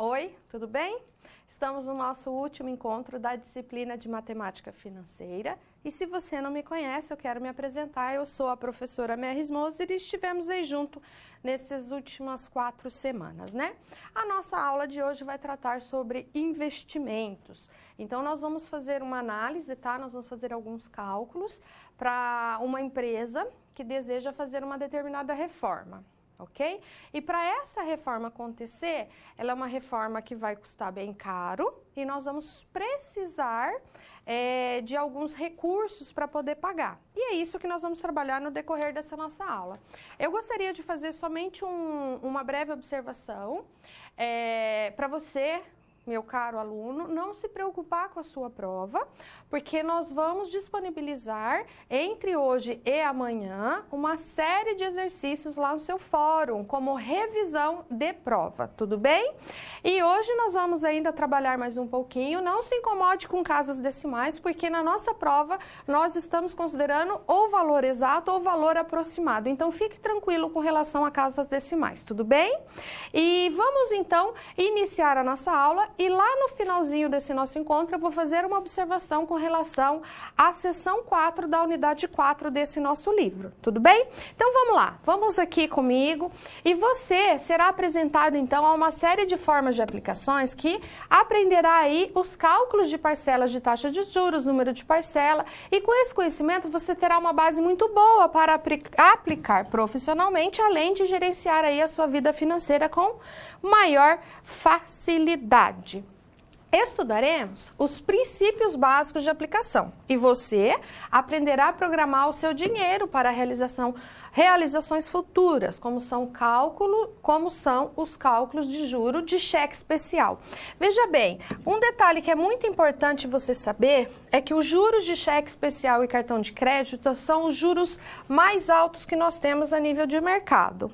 Oi, tudo bem? Estamos no nosso último encontro da disciplina de Matemática Financeira e se você não me conhece, eu quero me apresentar. Eu sou a professora Merris Moser e estivemos aí junto nessas últimas 4 semanas, né? A nossa aula de hoje vai tratar sobre investimentos. Então, nós vamos fazer uma análise, tá? Nós vamos fazer alguns cálculos para uma empresa que deseja fazer uma determinada reforma. Ok? E para essa reforma acontecer, ela é uma reforma que vai custar bem caro e nós vamos precisar de alguns recursos para poder pagar. E é isso que nós vamos trabalhar no decorrer dessa nossa aula. Eu gostaria de fazer somente uma breve observação para você, meu caro aluno, não se preocupar com a sua prova, porque nós vamos disponibilizar entre hoje e amanhã uma série de exercícios lá no seu fórum, como revisão de prova, tudo bem? E hoje nós vamos ainda trabalhar mais um pouquinho, não se incomode com casas decimais, porque na nossa prova nós estamos considerando ou valor exato ou valor aproximado, então fique tranquilo com relação a casas decimais, tudo bem? E vamos então iniciar a nossa aula. E lá no finalzinho desse nosso encontro eu vou fazer uma observação com relação à seção 4 da unidade 4 desse nosso livro, tudo bem? Então vamos lá, vamos aqui comigo e você será apresentado então a uma série de formas de aplicações que aprenderá aí os cálculos de parcelas de taxa de juros, número de parcela e com esse conhecimento você terá uma base muito boa para aplicar profissionalmente, além de gerenciar aí a sua vida financeira com maior facilidade. Estudaremos os princípios básicos de aplicação e você aprenderá a programar o seu dinheiro para realizações futuras, como são os cálculos de juro de cheque especial. Veja bem, um detalhe que é muito importante você saber é que os juros de cheque especial e cartão de crédito são os juros mais altos que nós temos a nível de mercado.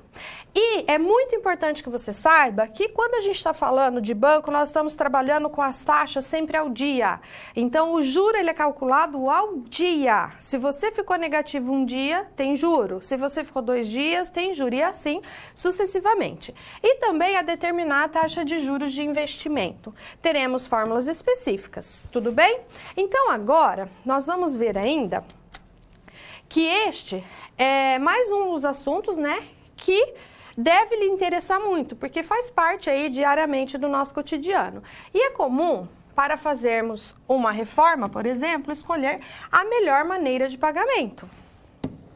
E é muito importante que você saiba que quando a gente está falando de banco, nós estamos trabalhando com as taxas sempre ao dia. Então, o juro ele é calculado ao dia. Se você ficou negativo um dia, tem juro. Se você ficou 2 dias, tem juro. E assim, sucessivamente. E também a determinar a taxa de juros de investimento. Teremos fórmulas específicas, tudo bem? Então, agora, nós vamos ver ainda que este é mais um dos assuntos, né, que deve lhe interessar muito, porque faz parte aí diariamente do nosso cotidiano. E é comum, para fazermos uma reforma, por exemplo, escolher a melhor maneira de pagamento.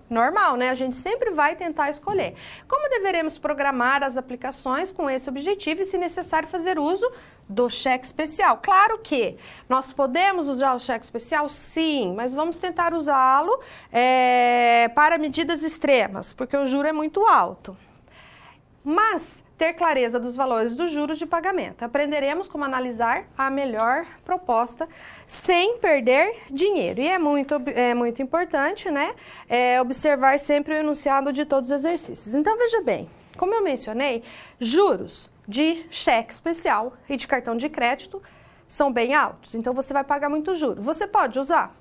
Normal, né? A gente sempre vai tentar escolher. Como deveremos programar as aplicações com esse objetivo e, se necessário, fazer uso do cheque especial? Claro que nós podemos usar o cheque especial, sim, mas vamos tentar usá-lo para medidas extremas, porque o juro é muito alto. Mas ter clareza dos valores dos juros de pagamento. Aprenderemos como analisar a melhor proposta sem perder dinheiro. E é muito importante, né, observar sempre o enunciado de todos os exercícios. Então, veja bem, como eu mencionei, juros de cheque especial e de cartão de crédito são bem altos. Então, você vai pagar muito juro. Você pode usar?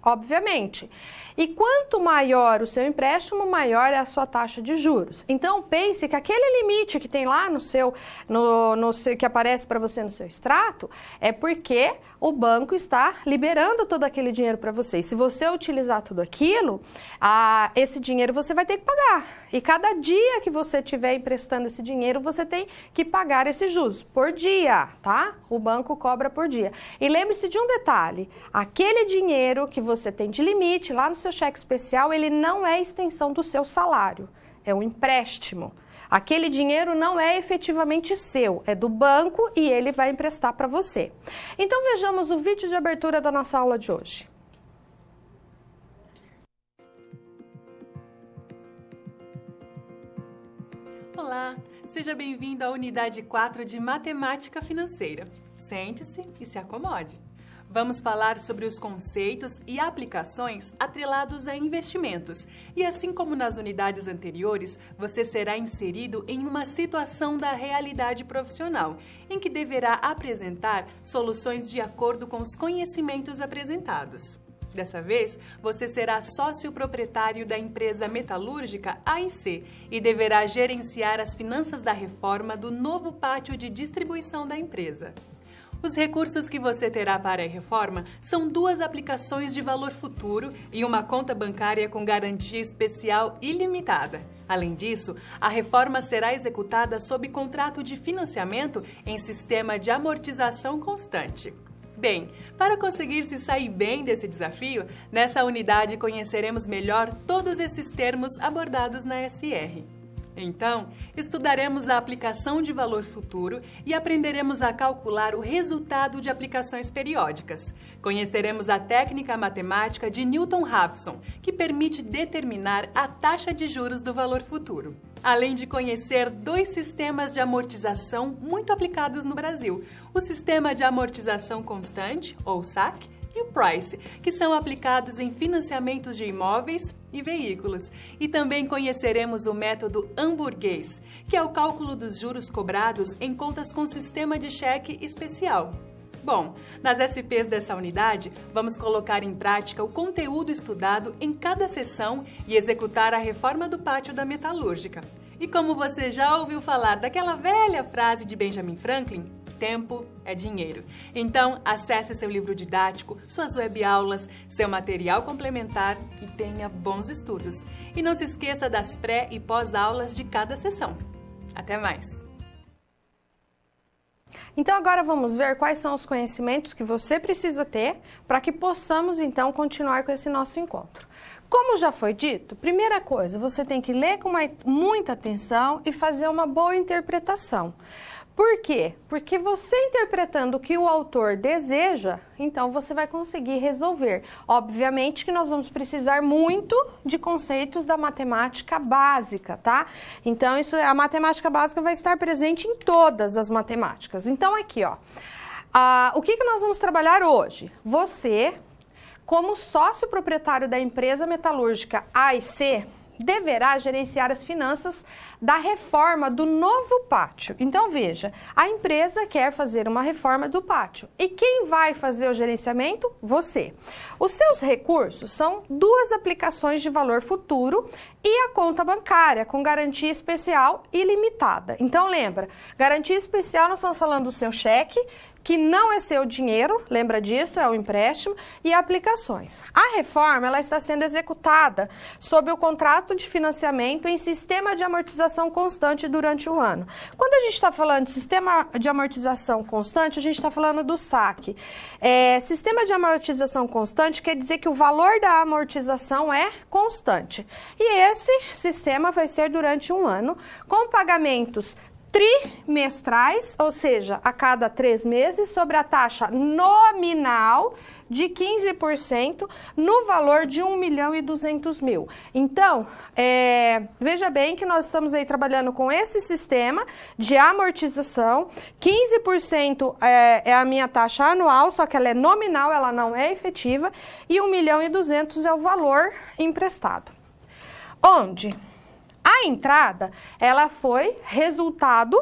Obviamente. E quanto maior o seu empréstimo, maior é a sua taxa de juros. Então, pense que aquele limite que tem lá que aparece para você no seu extrato, é porque o banco está liberando todo aquele dinheiro para você. E se você utilizar tudo aquilo, esse dinheiro você vai ter que pagar. E cada dia que você estiver emprestando esse dinheiro, você tem que pagar esses juros por dia, tá? O banco cobra por dia. E lembre-se de um detalhe, aquele dinheiro que você tem de limite lá no seu cheque especial, ele não é extensão do seu salário, é um empréstimo. Aquele dinheiro não é efetivamente seu, é do banco e ele vai emprestar para você. Então vejamos o vídeo de abertura da nossa aula de hoje. Olá, seja bem-vindo à unidade 4 de Matemática Financeira. Sente-se e se acomode. Vamos falar sobre os conceitos e aplicações atrelados a investimentos. E assim como nas unidades anteriores, você será inserido em uma situação da realidade profissional, em que deverá apresentar soluções de acordo com os conhecimentos apresentados. Dessa vez, você será sócio proprietário da empresa metalúrgica AIC e deverá gerenciar as finanças da reforma do novo pátio de distribuição da empresa. Os recursos que você terá para a reforma são 2 aplicações de valor futuro e uma conta bancária com garantia especial ilimitada. Além disso, a reforma será executada sob contrato de financiamento em sistema de amortização constante. Bem, para conseguir se sair bem desse desafio, nessa unidade conheceremos melhor todos esses termos abordados na SR. Então, estudaremos a aplicação de valor futuro e aprenderemos a calcular o resultado de aplicações periódicas. Conheceremos a técnica matemática de Newton-Raphson, que permite determinar a taxa de juros do valor futuro. Além de conhecer 2 sistemas de amortização muito aplicados no Brasil, o Sistema de Amortização Constante, ou SAC, e o Price, que são aplicados em financiamentos de imóveis e veículos. E também conheceremos o método hamburguês, que é o cálculo dos juros cobrados em contas com sistema de cheque especial. Bom, nas SPs dessa unidade, vamos colocar em prática o conteúdo estudado em cada sessão e executar a reforma do pátio da metalúrgica. E como você já ouviu falar daquela velha frase de Benjamin Franklin, tempo é dinheiro. Então, acesse seu livro didático, suas webaulas, seu material complementar e tenha bons estudos. E não se esqueça das pré- e pós-aulas de cada sessão. Até mais! Então, agora vamos ver quais são os conhecimentos que você precisa ter para que possamos, então, continuar com esse nosso encontro. Como já foi dito, primeira coisa, você tem que ler com muita atenção e fazer uma boa interpretação. Por quê? Porque você interpretando o que o autor deseja, então você vai conseguir resolver. Obviamente que nós vamos precisar muito de conceitos da matemática básica, tá? Então, a matemática básica vai estar presente em todas as matemáticas. Então, aqui, ó, o que nós vamos trabalhar hoje? Você, como sócio proprietário da empresa metalúrgica AIC, deverá gerenciar as finanças da reforma do novo pátio. Então, veja, a empresa quer fazer uma reforma do pátio. E quem vai fazer o gerenciamento? Você. Os seus recursos são 2 aplicações de valor futuro e a conta bancária com garantia especial ilimitada. Então, lembra, garantia especial nós estamos falando do seu cheque, que não é seu dinheiro, lembra disso, é o empréstimo, e aplicações. A reforma ela está sendo executada sob o contrato de financiamento em sistema de amortização constante durante o ano. Quando a gente está falando de sistema de amortização constante, a gente está falando do SAC. Sistema de amortização constante quer dizer que o valor da amortização é constante. E esse sistema vai ser durante um ano, com pagamentos trimestrais, ou seja, a cada 3 meses, sobre a taxa nominal de 15% no valor de 1.200.000. Então, veja bem que nós estamos aí trabalhando com esse sistema de amortização. 15% é a minha taxa anual, só que ela é nominal, ela não é efetiva, e 1.200.000 é o valor emprestado. Onde a entrada, ela foi resultado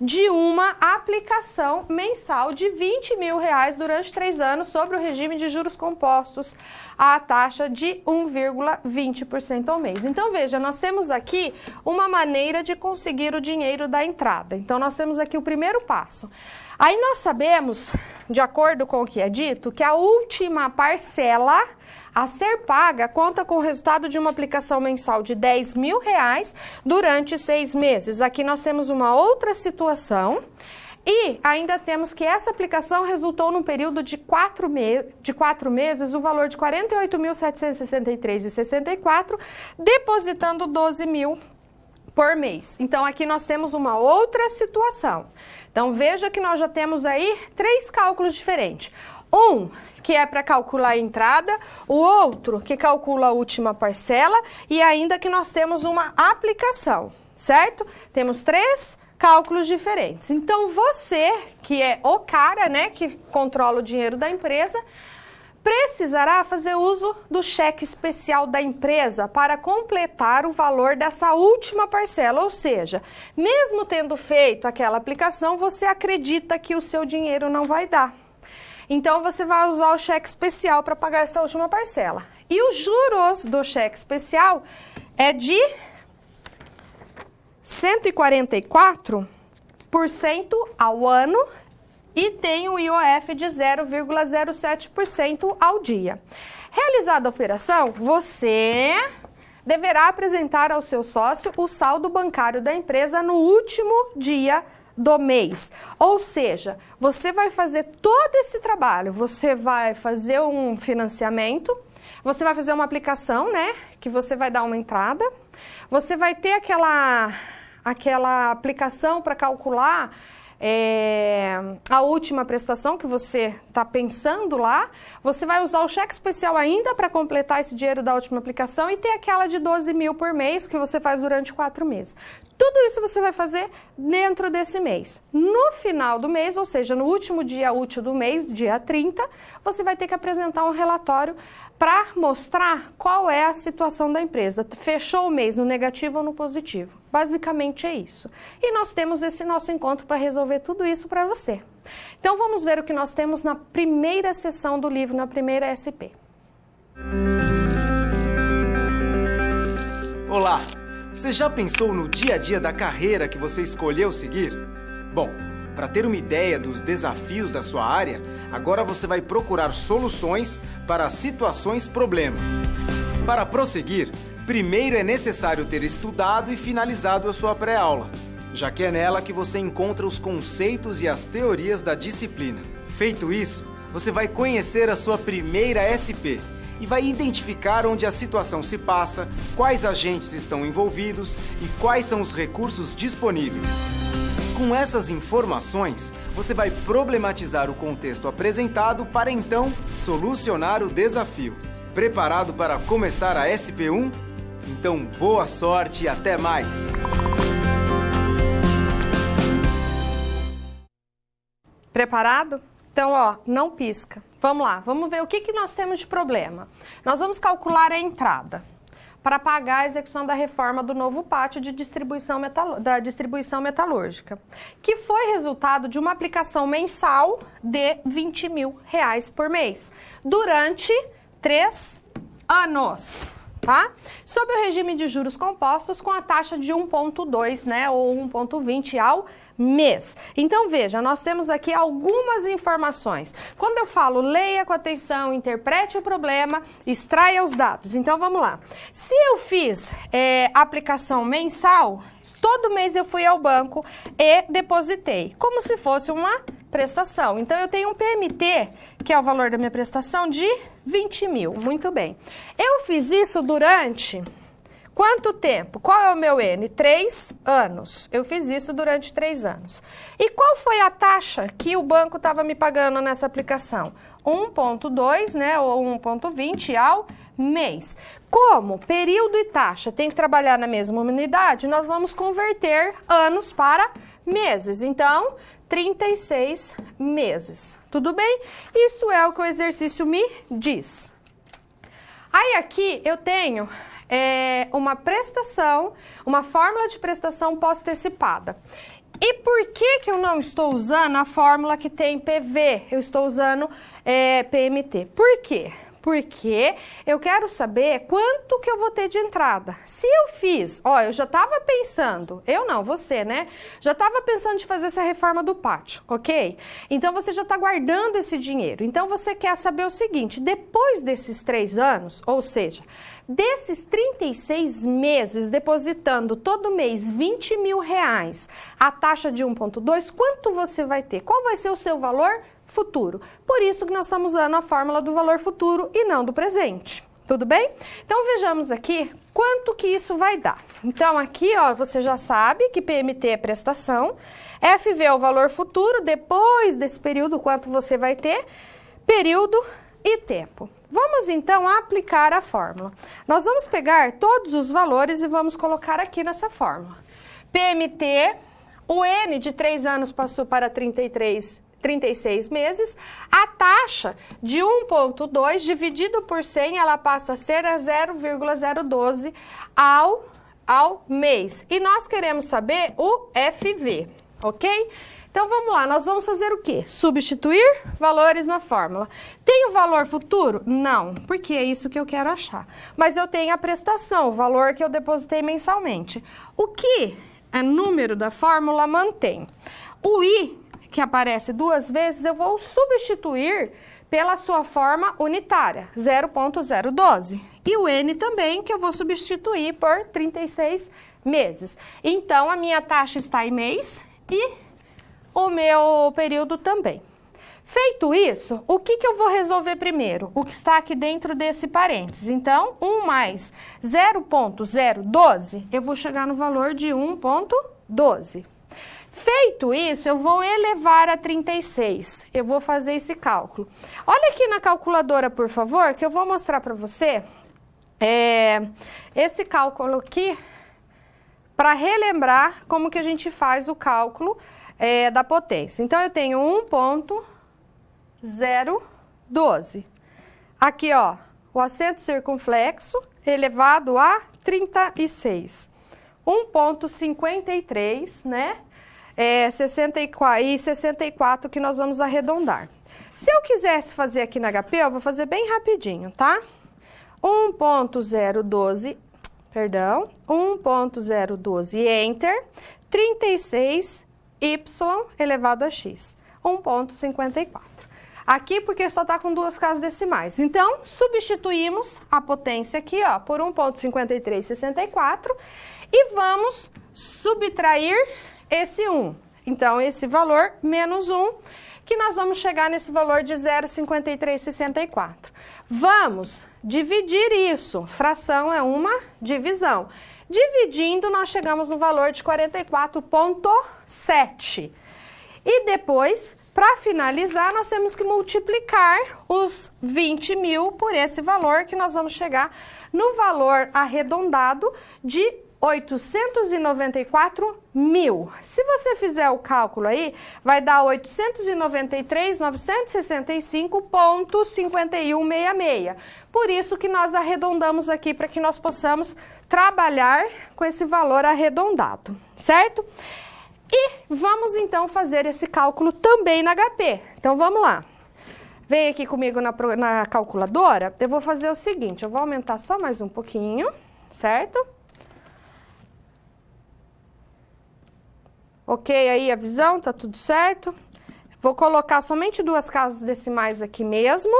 de uma aplicação mensal de R$20.000 durante 3 anos sobre o regime de juros compostos à taxa de 1,20% ao mês. Então, veja, nós temos aqui uma maneira de conseguir o dinheiro da entrada. Então, nós temos aqui o primeiro passo. Aí nós sabemos, de acordo com o que é dito, que a última parcela a ser paga conta com o resultado de uma aplicação mensal de R$10.000 durante 6 meses. Aqui nós temos uma outra situação e ainda temos que essa aplicação resultou num período de 4 meses, o valor de R$ 48.763,64, depositando R$12.000 por mês. Então, aqui nós temos uma outra situação. Então, veja que nós já temos aí 3 cálculos diferentes. Um que é para calcular a entrada, o outro que calcula a última parcela e ainda que nós temos uma aplicação, certo? Temos 3 cálculos diferentes. Então, você, que é o cara, né, que controla o dinheiro da empresa, precisará fazer uso do cheque especial da empresa para completar o valor dessa última parcela, ou seja, mesmo tendo feito aquela aplicação, você acredita que o seu dinheiro não vai dar. Então, você vai usar o cheque especial para pagar essa última parcela. E os juros do cheque especial é de 144% ao ano e tem o IOF de 0,07% ao dia. Realizada a operação, você deverá apresentar ao seu sócio o saldo bancário da empresa no último dia do mês. Ou seja, você vai fazer todo esse trabalho, você vai fazer um financiamento, você vai fazer uma aplicação, né, que você vai dar uma entrada, você vai ter aquela aplicação para calcular a última prestação que você está pensando lá, você vai usar o cheque especial ainda para completar esse dinheiro da última aplicação e ter aquela de 12 mil por mês que você faz durante 4 meses. Tudo isso você vai fazer dentro desse mês. No final do mês, ou seja, no último dia útil do mês, dia 30, você vai ter que apresentar um relatório para mostrar qual é a situação da empresa. Fechou o mês no negativo ou no positivo. Basicamente é isso. E nós temos esse nosso encontro para resolver tudo isso para você. Então vamos ver o que nós temos na primeira sessão do livro, na primeira SP. Olá! Você já pensou no dia a dia da carreira que você escolheu seguir? Bom, para ter uma ideia dos desafios da sua área, agora você vai procurar soluções para situações problema. Para prosseguir, primeiro é necessário ter estudado e finalizado a sua pré-aula, já que é nela que você encontra os conceitos e as teorias da disciplina. Feito isso, você vai conhecer a sua primeira SP e vai identificar onde a situação se passa, quais agentes estão envolvidos e quais são os recursos disponíveis. Com essas informações, você vai problematizar o contexto apresentado para então solucionar o desafio. Preparado para começar a SP1? Então, boa sorte e até mais! Preparado? Então, ó, não pisca. Vamos lá, vamos ver o que nós temos de problema. Nós vamos calcular a entrada para pagar a execução da reforma do novo pátio de distribuição metalúrgica, que foi resultado de uma aplicação mensal de R$20 mil por mês, durante 3 anos. Tá? Sob o regime de juros compostos com a taxa de 1,2, né, ou 1,20 ao mês. Então, veja, nós temos aqui algumas informações. Quando eu falo leia com atenção, interprete o problema, extraia os dados. Então, vamos lá. Se eu fiz aplicação mensal, todo mês eu fui ao banco e depositei, como se fosse uma prestação. Então, eu tenho um PMT, que é o valor da minha prestação, de 20 mil. Muito bem. Eu fiz isso durante quanto tempo? Qual é o meu N? 3 anos. Eu fiz isso durante 3 anos. E qual foi a taxa que o banco estava me pagando nessa aplicação? 1,2, né, ou 1,20 ao mês. Como período e taxa tem que trabalhar na mesma unidade, nós vamos converter anos para meses. Então, 36 meses. Tudo bem? Isso é o que o exercício me diz. Aí aqui eu tenho uma prestação, uma fórmula de prestação pós-antecipada. E por que eu não estou usando a fórmula que tem PV? Eu estou usando PMT. Por quê? Porque eu quero saber quanto que eu vou ter de entrada. Se eu fiz, ó, eu já estava pensando, eu não, você, né? Já estava pensando de fazer essa reforma do pátio, ok? Então, você já está guardando esse dinheiro. Então, você quer saber o seguinte, depois desses 3 anos, ou seja, desses 36 meses, depositando todo mês R$20 mil, a taxa de 1,2, quanto você vai ter? Qual vai ser o seu valor futuro? Por isso que nós estamos usando a fórmula do valor futuro e não do presente. Tudo bem? Então, vejamos aqui quanto que isso vai dar. Então, aqui, ó, você já sabe que PMT é prestação, FV é o valor futuro, depois desse período, quanto você vai ter, período e tempo. Vamos, então, aplicar a fórmula. Nós vamos pegar todos os valores e vamos colocar aqui nessa fórmula. PMT, o N de 3 anos passou para 36 meses, a taxa de 1,2 dividido por 100, ela passa a ser a 0,012 ao mês. E nós queremos saber o FV, ok? Então, vamos lá, nós vamos fazer o quê? Substituir valores na fórmula. Tem o valor futuro? Não, porque é isso que eu quero achar. Mas eu tenho a prestação, o valor que eu depositei mensalmente. O que é número da fórmula mantém. O I, que aparece duas vezes, eu vou substituir pela sua forma unitária, 0,012. E o N também, que eu vou substituir por 36 meses. Então, a minha taxa está em mês e o meu período também. Feito isso, o que eu vou resolver primeiro? O que está aqui dentro desse parênteses. Então, 1 mais 0,012, eu vou chegar no valor de 1,12. Feito isso, eu vou elevar a 36. Eu vou fazer esse cálculo. Olha aqui na calculadora, por favor, que eu vou mostrar para você esse cálculo aqui, para relembrar como que a gente faz o cálculo da potência. Então, eu tenho 1,012. Aqui, ó, o acento circunflexo elevado a 36. 1,53, né? 64 que nós vamos arredondar. Se eu quisesse fazer aqui na HP, eu vou fazer bem rapidinho, tá? 1,012, perdão, 1,012, enter, 36y elevado a x, 1,54. Aqui porque só está com duas casas decimais. Então, substituímos a potência aqui, ó, por 1,5364 e vamos subtrair esse 1. Então, esse valor menos 1, que nós vamos chegar nesse valor de 0,5364. Vamos dividir isso. Fração é uma divisão. Dividindo, nós chegamos no valor de 44,7. E depois, para finalizar, nós temos que multiplicar os 20 mil por esse valor, que nós vamos chegar no valor arredondado de 894 mil. Se você fizer o cálculo aí, vai dar 893.965,5166. Por isso que nós arredondamos aqui, para que nós possamos trabalhar com esse valor arredondado, certo? E vamos então fazer esse cálculo também na HP. Então vamos lá. Vem aqui comigo na calculadora. Eu vou fazer o seguinte, eu vou aumentar só mais um pouquinho, certo? Ok aí a visão? Tá tudo certo? Vou colocar somente duas casas decimais aqui mesmo.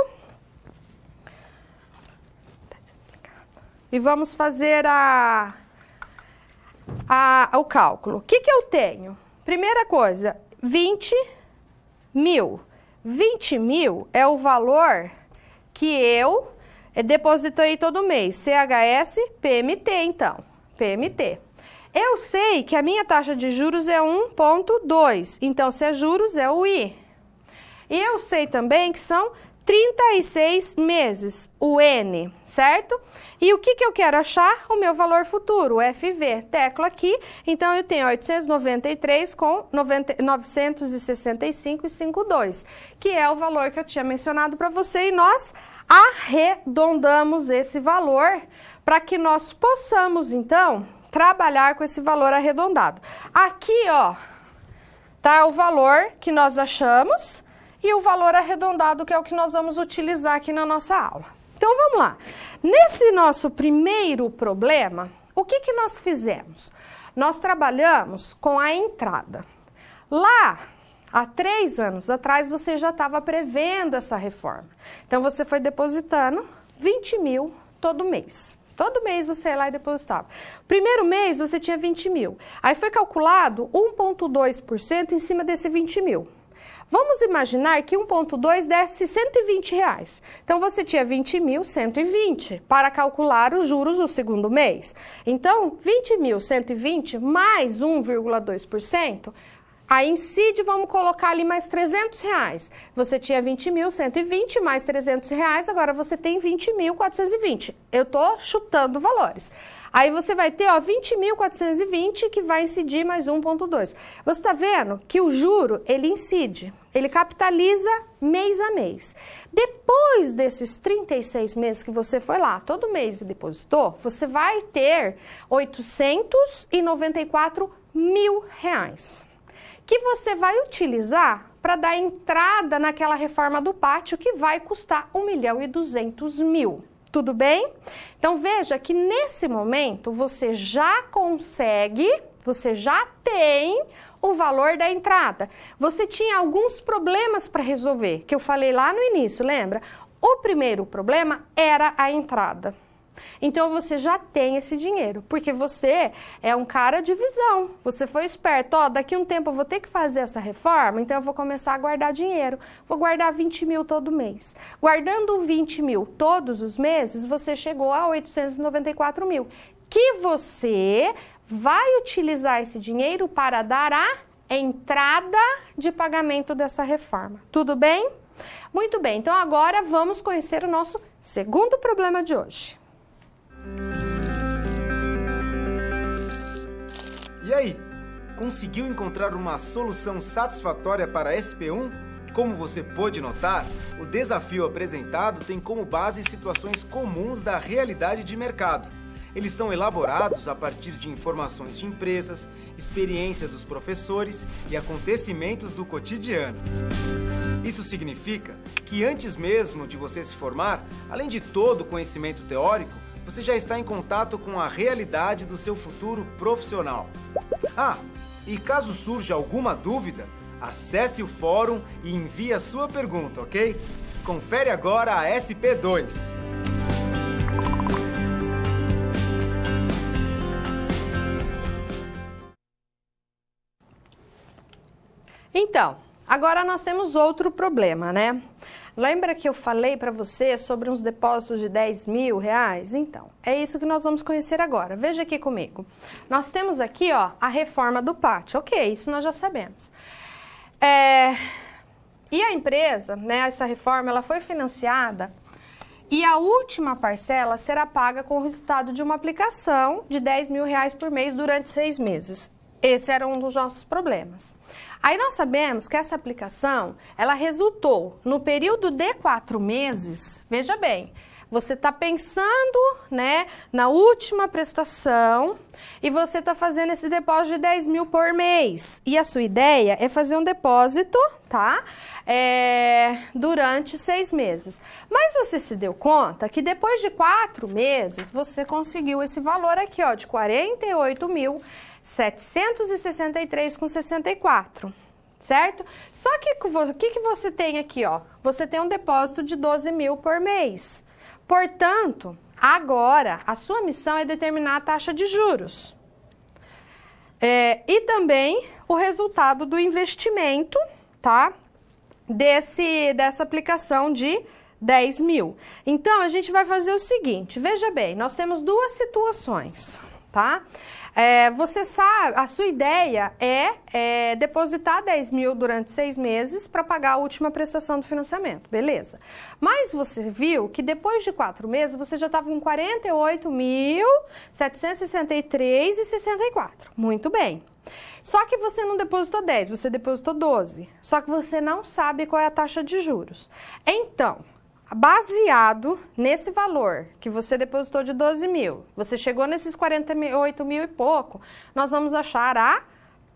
E vamos fazer o cálculo. O que eu tenho? Primeira coisa, 20 mil. 20 mil é o valor que eu depositei todo mês. CHS, PMT, então. PMT. Eu sei que a minha taxa de juros é 1,2, então se é juros é o I. E eu sei também que são 36 meses, o N, certo? E o que eu quero achar? O meu valor futuro, o FV. Teclo aqui, então eu tenho 893 com 965,52, que é o valor que eu tinha mencionado para você, e nós arredondamos esse valor para que nós possamos, então, trabalhar com esse valor arredondado. Aqui, ó, tá o valor que nós achamos e o valor arredondado, que é o que nós vamos utilizar aqui na nossa aula. Então, vamos lá. Nesse nosso primeiro problema, o que nós fizemos? Nós trabalhamos com a entrada. Lá, há 3 anos atrás, você já estava prevendo essa reforma. Então, você foi depositando 20 mil todo mês. Todo mês você ia lá e depositava. Primeiro mês você tinha 20 mil. Aí foi calculado 1,2% em cima desse 20 mil. Vamos imaginar que 1,2 desse R$120. Então, você tinha 20.120 para calcular os juros do segundo mês. Então, 20.120 mais 1,2%, aí incide, vamos colocar ali mais R$300. Você tinha 20.120 mais R$300, agora você tem 20.420. Eu estou chutando valores. Aí você vai ter, ó, 20.420 que vai incidir mais 1,2. Você está vendo que o juro, ele incide, ele capitaliza mês a mês. Depois desses 36 meses que você foi lá, todo mês depositou, você vai ter R$894 mil. que você vai utilizar para dar entrada naquela reforma do pátio que vai custar R$1.200.000. Tudo bem? Então veja que nesse momento você já consegue, você já tem o valor da entrada. Você tinha alguns problemas para resolver, que eu falei lá no início, lembra? O primeiro problema era a entrada. Então você já tem esse dinheiro, porque você é um cara de visão, você foi esperto, ó, daqui a um tempo eu vou ter que fazer essa reforma, então eu vou começar a guardar dinheiro, vou guardar 20.000 todo mês. Guardando 20.000 todos os meses, você chegou a 894.000, que você vai utilizar esse dinheiro para dar a entrada de pagamento dessa reforma. Tudo bem? Muito bem, então agora vamos conhecer o nosso segundo problema de hoje. E aí, conseguiu encontrar uma solução satisfatória para a SP1? Como você pôde notar, o desafio apresentado tem como base situações comuns da realidade de mercado. Eles são elaborados a partir de informações de empresas, experiência dos professores e acontecimentos do cotidiano. Isso significa que antes mesmo de você se formar, além de todo o conhecimento teórico, você já está em contato com a realidade do seu futuro profissional. Ah, e caso surja alguma dúvida, acesse o fórum e envie a sua pergunta, ok? Confere agora a SP2. Então, agora nós temos outro problema, né? Lembra que eu falei para você sobre uns depósitos de R$10.000? Então, é isso que nós vamos conhecer agora. Veja aqui comigo. Nós temos aqui, ó, a reforma do pátio. Ok, isso nós já sabemos. E a empresa, né, essa reforma, ela foi financiada e a última parcela será paga com o resultado de uma aplicação de R$10.000 por mês durante 6 meses. Esse era um dos nossos problemas. Aí nós sabemos que essa aplicação, ela resultou no período de 4 meses, veja bem, você está pensando, né, na última prestação e você está fazendo esse depósito de 10.000 por mês. E a sua ideia é fazer um depósito, tá? Durante 6 meses. Mas você se deu conta que depois de 4 meses, você conseguiu esse valor aqui, ó, de 48.763,64, certo? Só que o que você tem aqui, ó? Você tem um depósito de 12.000 por mês. Portanto, agora a sua missão é determinar a taxa de juros. E também o resultado do investimento, tá? Dessa aplicação de 10.000. Então, a gente vai fazer o seguinte, veja bem, nós temos 2 situações, tá? Você sabe, a sua ideia é depositar 10.000 durante 6 meses para pagar a última prestação do financiamento, beleza? Mas você viu que depois de 4 meses você já estava com 48.763,64. Muito bem. Só que você não depositou 10, você depositou 12. Só que você não sabe qual é a taxa de juros. Então, baseado nesse valor que você depositou de 12.000, você chegou nesses 48.000 e pouco, nós vamos achar a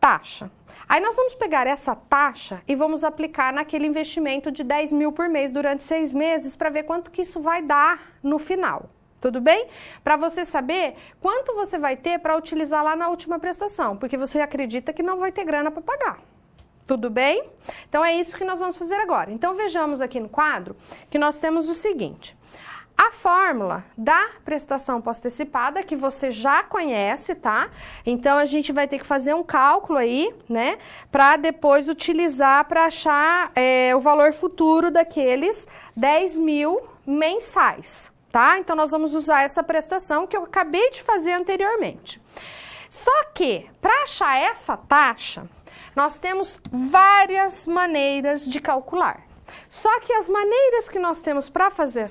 taxa. Aí nós vamos pegar essa taxa e vamos aplicar naquele investimento de 10.000 por mês durante 6 meses para ver quanto que isso vai dar no final. Tudo bem? Para você saber quanto você vai ter para utilizar lá na última prestação, porque você acredita que não vai ter grana para pagar. Tudo bem? Então, é isso que nós vamos fazer agora. Então, vejamos aqui no quadro que nós temos o seguinte. A fórmula da prestação pós-antecipada, que você já conhece, tá? Então, a gente vai ter que fazer um cálculo aí, né? Para depois utilizar para achar o valor futuro daqueles 10.000 mensais, tá? Então, nós vamos usar essa prestação que eu acabei de fazer anteriormente. Só que, para achar essa taxa, nós temos várias maneiras de calcular. Só que as maneiras que nós temos para fazer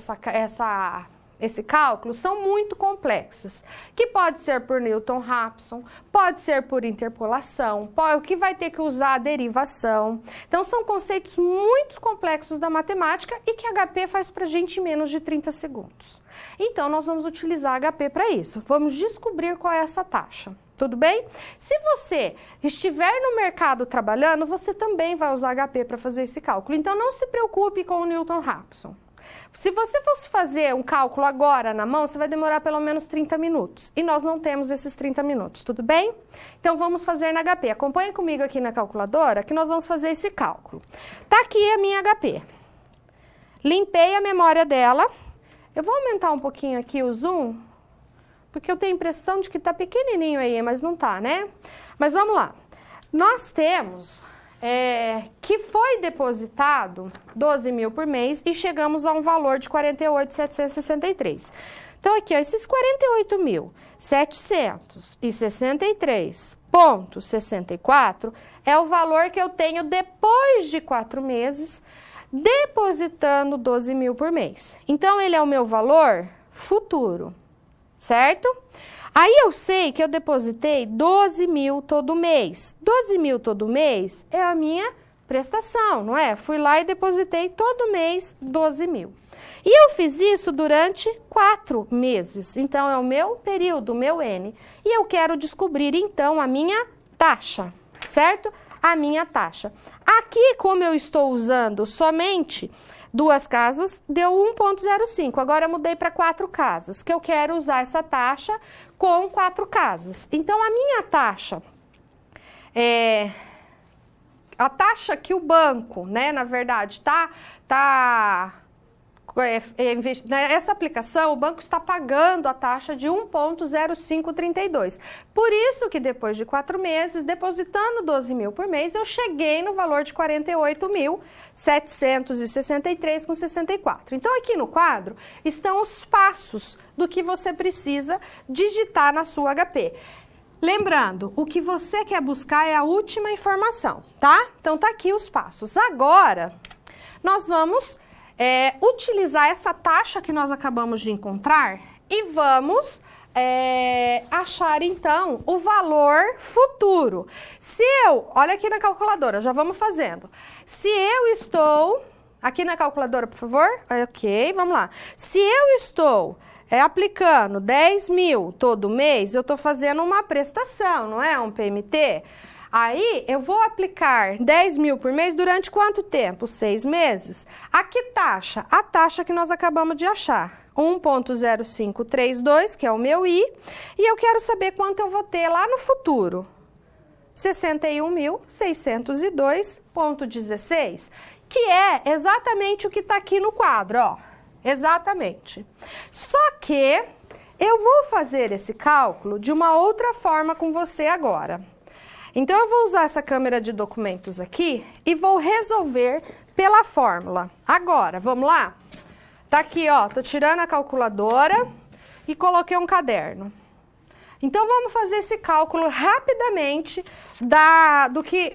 esse cálculo são muito complexas. Que pode ser por Newton-Raphson, pode ser por interpolação, que vai ter que usar a derivação. Então, são conceitos muito complexos da matemática e que HP faz para a gente em menos de 30 segundos. Então, nós vamos utilizar HP para isso. Vamos descobrir qual é essa taxa. Tudo bem? Se você estiver no mercado trabalhando, você também vai usar HP para fazer esse cálculo. Então, não se preocupe com o Newton-Raphson. Se você fosse fazer um cálculo agora na mão, você vai demorar pelo menos 30 minutos. E nós não temos esses 30 minutos, tudo bem? Então, vamos fazer na HP. Acompanhe comigo aqui na calculadora que nós vamos fazer esse cálculo. Tá aqui a minha HP. Limpei a memória dela. Eu vou aumentar um pouquinho aqui o zoom, porque eu tenho a impressão de que tá pequenininho aí, mas não tá, né? Mas vamos lá. Nós temos que foi depositado 12 mil por mês e chegamos a um valor de 48.763. Então, aqui, ó, esses 48.763,64 é o valor que eu tenho depois de 4 meses, depositando 12 mil por mês. Então, ele é o meu valor futuro, certo? Aí eu sei que eu depositei 12 mil todo mês. 12 mil todo mês é a minha prestação, não é? Fui lá e depositei todo mês 12 mil. E eu fiz isso durante 4 meses. Então, é o meu período, o meu N. E eu quero descobrir, então, a minha taxa, certo? A minha taxa. Aqui, como eu estou usando somente 2 casas, deu 1,05. Agora, eu mudei para 4 casas, que eu quero usar essa taxa com 4 casas. Então, a minha taxa a taxa que o banco, né, na verdade, nessa aplicação, o banco está pagando a taxa de 1,0532. Por isso que depois de 4 meses, depositando 12 mil por mês, eu cheguei no valor de 48.763,64. Então, aqui no quadro estão os passos do que você precisa digitar na sua HP. Lembrando, o que você quer buscar é a última informação, tá? Então, tá aqui os passos. Agora, nós vamos utilizar essa taxa que nós acabamos de encontrar e vamos achar, então, o valor futuro. Se eu, olha aqui na calculadora, já vamos fazendo. Se eu estou, aqui na calculadora, por favor, ok, vamos lá. Se eu estou aplicando 10 mil todo mês, eu estou fazendo uma prestação, não é? Um PMT. Aí, eu vou aplicar 10 mil por mês durante quanto tempo? 6 meses. A que taxa? A taxa que nós acabamos de achar. 1,0532, que é o meu I. E eu quero saber quanto eu vou ter lá no futuro. 61.602,16, que é exatamente o que está aqui no quadro, ó. Exatamente. Só que eu vou fazer esse cálculo de uma outra forma com você agora. Então, eu vou usar essa câmera de documentos aqui e vou resolver pela fórmula. Agora, vamos lá? Tá aqui, ó, tô tirando a calculadora e coloquei um caderno. Então, vamos fazer esse cálculo rapidamente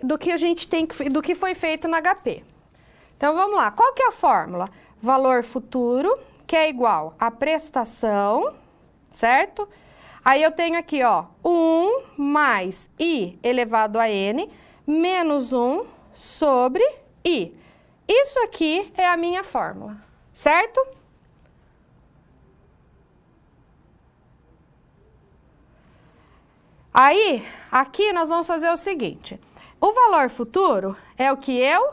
do que a gente tem, do que foi feito na HP. Então, vamos lá. Qual que é a fórmula? Valor futuro, que é igual a prestação, certo? Aí eu tenho aqui, ó, 1 mais I elevado a N menos 1 sobre I. Isso aqui é a minha fórmula, certo? Aí, aqui nós vamos fazer o seguinte. O valor futuro é o que eu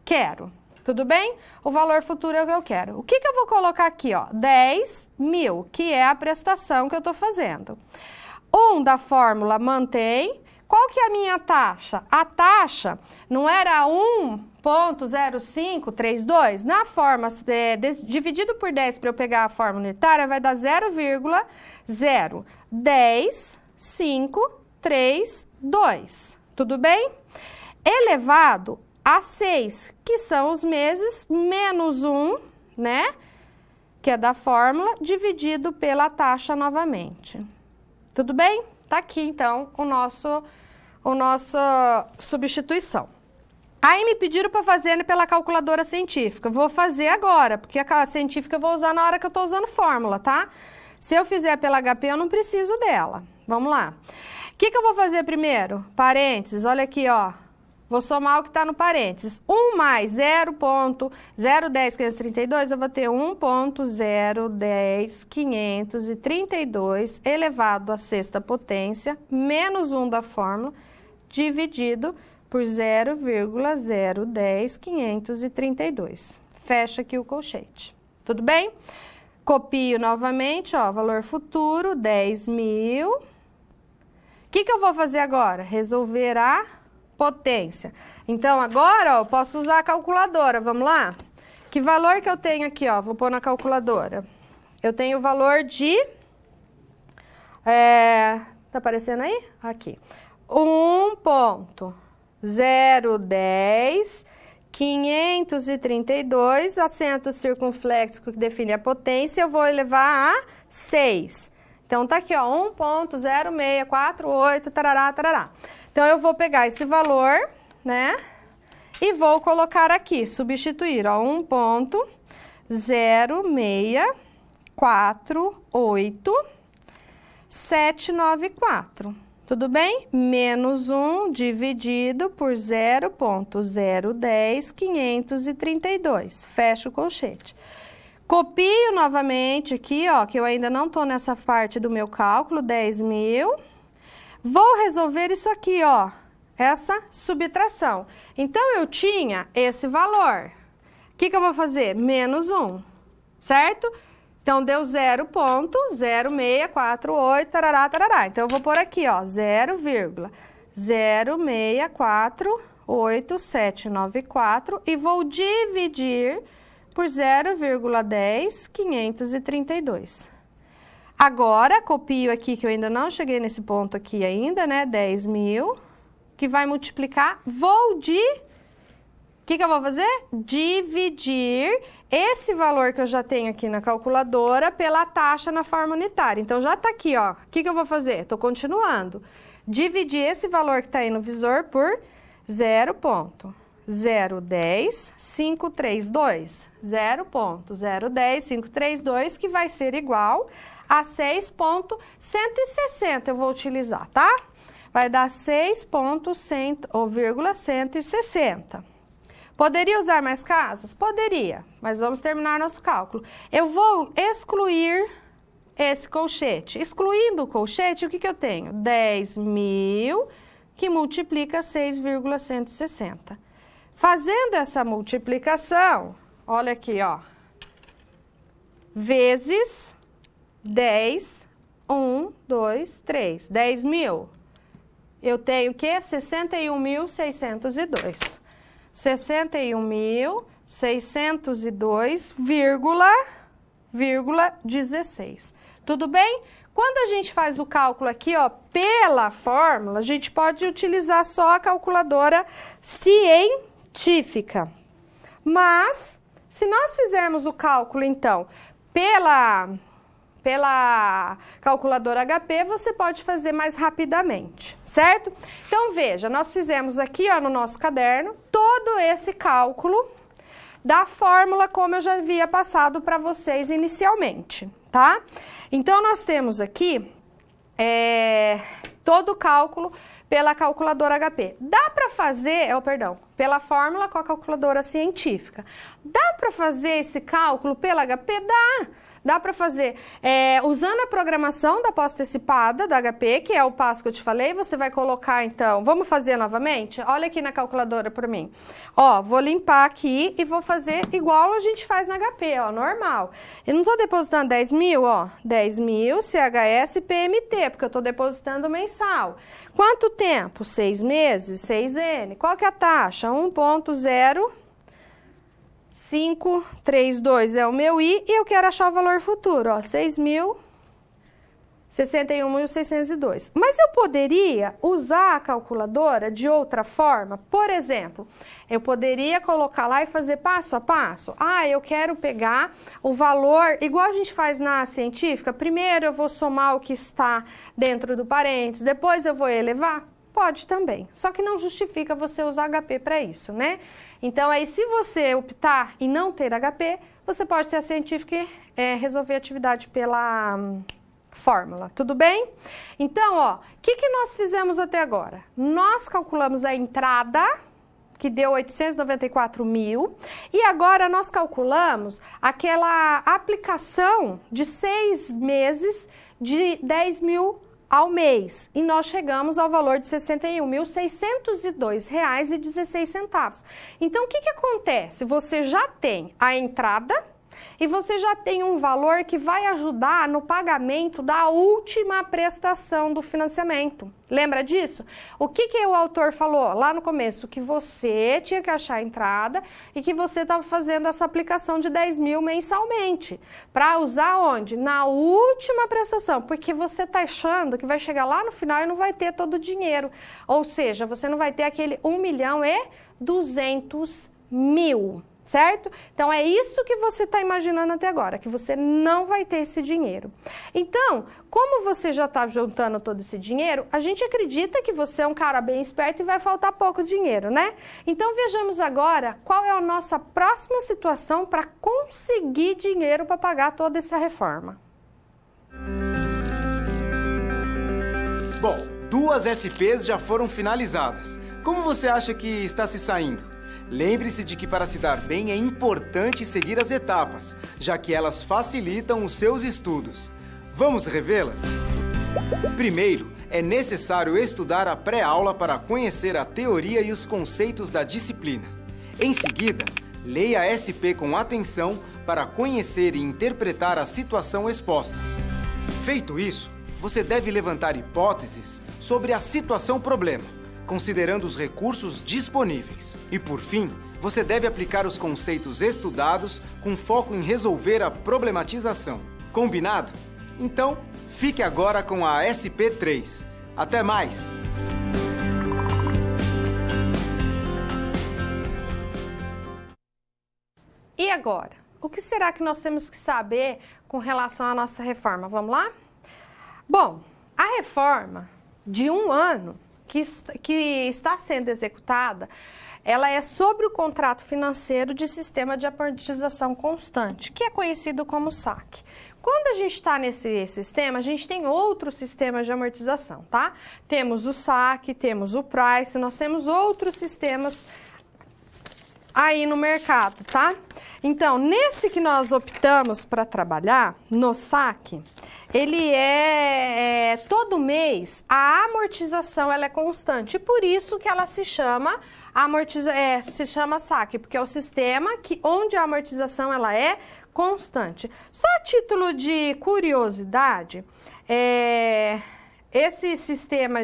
quero. Tudo bem? O valor futuro é o que eu quero. O que eu vou colocar aqui, ó? 10 mil, que é a prestação que eu estou fazendo. 1 da fórmula mantém. Qual que é a minha taxa? A taxa não era 1,0532? Na forma, dividido por 10 para eu pegar a fórmula unitária, vai dar 0,010532. Tudo bem? Elevado a 6, que são os meses, menos 1, né? Que é da fórmula, dividido pela taxa novamente. Tudo bem? Tá aqui, então, o nosso substituição. Aí me pediram para fazer pela calculadora científica. Vou fazer agora, porque a científica eu vou usar na hora que eu estou usando fórmula, tá? Se eu fizer pela HP, eu não preciso dela. Vamos lá. O que eu vou fazer primeiro? Parênteses, olha aqui, ó. vou somar o que está no parênteses. 1 mais 0.010.532, eu vou ter 1.010.532 elevado à sexta potência, menos 1 da fórmula, dividido por 0,010.532. Fecha aqui o colchete. Tudo bem? Copio novamente, ó, valor futuro, 10.000. O que eu vou fazer agora? Resolver a potência. Então, agora, ó, eu posso usar a calculadora. Vamos lá? Que valor que eu tenho aqui, ó? Vou pôr na calculadora. Eu tenho o valor de... tá aparecendo aí? Aqui. 1.010.532, acento circunflexo que define a potência, eu vou elevar a 6. Então, tá aqui, ó, 1.0648, tarará, tarará. Então, eu vou pegar esse valor, né, e vou colocar aqui, substituir, ó, 1.0648794. Tudo bem? Menos 1 dividido por 0.010.532. Fecha o colchete. Copio novamente aqui, ó, que eu ainda não tô nessa parte do meu cálculo, 10.000. Vou resolver isso aqui, ó, essa subtração. Então, eu tinha esse valor. O que eu vou fazer? Menos 1, certo? Então, deu 0.0648, tarará, tarará. Então, eu vou pôr aqui, ó, 0,0648.794 e vou dividir por 0,10.532. Agora, copio aqui, que eu ainda não cheguei nesse ponto aqui ainda, né, 10.000, que vai multiplicar, o que eu vou fazer? Dividir esse valor que eu já tenho aqui na calculadora pela taxa na forma unitária. Então, já tá aqui, ó. O que eu vou fazer? Estou continuando. Dividir esse valor que está aí no visor por 0.010.532. 0.010.532, que vai ser igual a 6.160. Eu vou utilizar, tá? Vai dar 6.160. Poderia usar mais casos? Poderia, mas vamos terminar nosso cálculo. Eu vou excluir esse colchete. Excluindo o colchete, o que eu tenho? 10.000, que multiplica 6,160. Fazendo essa multiplicação, olha aqui, ó, vezes 10, 1, 2, 3, 10.000. Eu tenho o quê? 61.602. 61.602,16. Tudo bem? Quando a gente faz o cálculo aqui, ó, pela fórmula, a gente pode utilizar só a calculadora científica. Mas, se nós fizermos o cálculo, então, pela calculadora HP, você pode fazer mais rapidamente, certo? Então, veja, nós fizemos aqui, ó, no nosso caderno, todo esse cálculo da fórmula como eu já havia passado para vocês inicialmente, tá? Então, nós temos aqui todo o cálculo pela calculadora HP. Dá para fazer, pela fórmula com a calculadora científica. Dá para fazer esse cálculo pela HP? Dá! Dá para fazer usando a programação da pós-antecipada da HP, que é o passo que eu te falei, você vai colocar então, vamos fazer novamente? Olha aqui na calculadora para mim. Ó, vou limpar aqui e vou fazer igual a gente faz na HP, ó, normal. Eu não estou depositando 10.000, ó, 10.000 CHS PMT, porque eu estou depositando mensal. Quanto tempo? 6 meses, 6N. Qual que é a taxa? 1.0532 é o meu I e eu quero achar o valor futuro, ó, 61.602. Mas eu poderia usar a calculadora de outra forma? Por exemplo, eu poderia colocar lá e fazer passo a passo. Ah, eu quero pegar o valor, igual a gente faz na científica, primeiro eu vou somar o que está dentro do parênteses, depois eu vou elevar? Pode também, só que não justifica você usar HP para isso, né? Então, aí, se você optar em não ter HP, você pode ter a científica e resolver a atividade pela fórmula, tudo bem? Então, ó, o que nós fizemos até agora? Nós calculamos a entrada que deu 894 mil, e agora nós calculamos aquela aplicação de 6 meses de 10 mil ao mês, e nós chegamos ao valor de R$ 61.602,16. Então, o que acontece? Você já tem a entrada e você já tem um valor que vai ajudar no pagamento da última prestação do financiamento. Lembra disso? O que o autor falou lá no começo? Que você tinha que achar a entrada e que você estava fazendo essa aplicação de 10 mil mensalmente. Para usar onde? Na última prestação, porque você está achando que vai chegar lá no final e não vai ter todo o dinheiro. Ou seja, você não vai ter aquele 1.200.000. Certo? Então, é isso que você está imaginando até agora, que você não vai ter esse dinheiro. Então, como você já está juntando todo esse dinheiro, a gente acredita que você é um cara bem esperto e vai faltar pouco dinheiro, né? Então, vejamos agora qual é a nossa próxima situação para conseguir dinheiro para pagar toda essa reforma. Bom, 2 SPs já foram finalizadas. Como você acha que está se saindo? Lembre-se de que para se dar bem é importante seguir as etapas, já que elas facilitam os seus estudos. Vamos revê-las? Primeiro, é necessário estudar a pré-aula para conhecer a teoria e os conceitos da disciplina. Em seguida, leia a SP com atenção para conhecer e interpretar a situação exposta. Feito isso, você deve levantar hipóteses sobre a situação-problema, considerando os recursos disponíveis. E, por fim, você deve aplicar os conceitos estudados com foco em resolver a problematização. Combinado? Então, fique agora com a SP3. Até mais! E agora? O que será que nós temos que saber com relação à nossa reforma? Vamos lá? Bom, a reforma de 1 ano que está sendo executada, ela é sobre o contrato financeiro de sistema de amortização constante, que é conhecido como SAC. Quando a gente está nesse sistema, a gente tem outros sistemas de amortização, tá? Temos o SAC, temos o Price, nós temos outros sistemas aí no mercado, tá? Então, nesse que nós optamos para trabalhar, no SAC, ele todo mês a amortização ela é constante, por isso que ela se chama SAC, porque é o sistema onde a amortização ela é constante. Só a título de curiosidade, esse sistema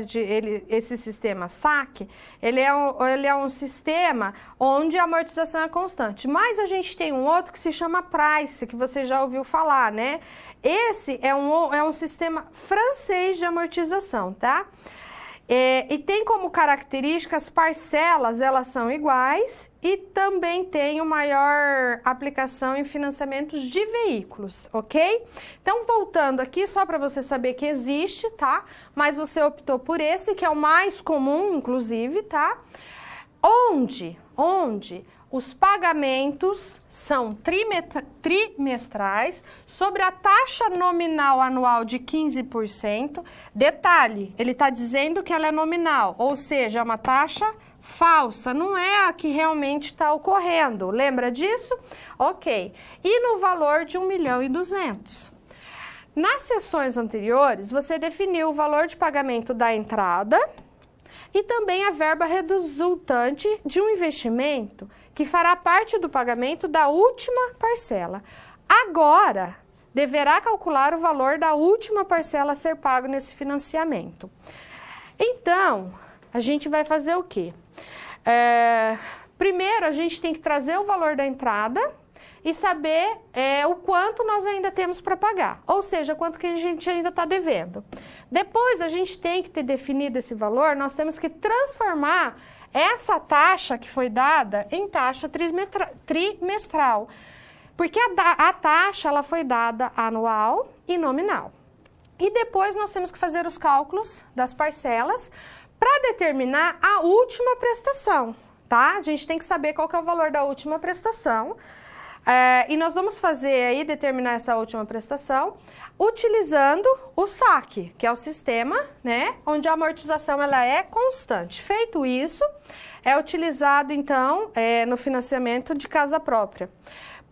SAC, ele é um sistema onde a amortização é constante, mas a gente tem um outro que se chama Price, que você já ouviu falar, né? Esse é um sistema francês de amortização, tá? E tem como característica as parcelas, elas são iguais e também tem uma maior aplicação em financiamentos de veículos, ok? Então, voltando aqui, só para você saber que existe, tá? Mas você optou por esse, que é o mais comum, inclusive, tá? Onde os pagamentos são trimestrais sobre a taxa nominal anual de 15%. Detalhe, ele está dizendo que ela é nominal, ou seja, é uma taxa falsa, não é a que realmente está ocorrendo. Lembra disso? Ok. E no valor de 1.200.000. Nas sessões anteriores, você definiu o valor de pagamento da entrada e também a verba resultante de um investimento que fará parte do pagamento da última parcela. Agora, deverá calcular o valor da última parcela a ser pago nesse financiamento. Então, a gente vai fazer o quê? Primeiro, a gente tem que trazer o valor da entrada e saber o quanto nós ainda temos para pagar, ou seja, quanto que a gente ainda está devendo. Depois, a gente tem que ter definido esse valor, nós temos que transformar essa taxa que foi dada em taxa trimestral, porque a taxa ela foi dada anual e nominal. E depois nós temos que fazer os cálculos das parcelas para determinar a última prestação, tá? A gente tem que saber qual que é o valor da última prestação. E nós vamos fazer aí, determinar essa última prestação utilizando o saque, que é o sistema, né, onde a amortização ela é constante. Feito isso, é utilizado, então, no financiamento de casa própria.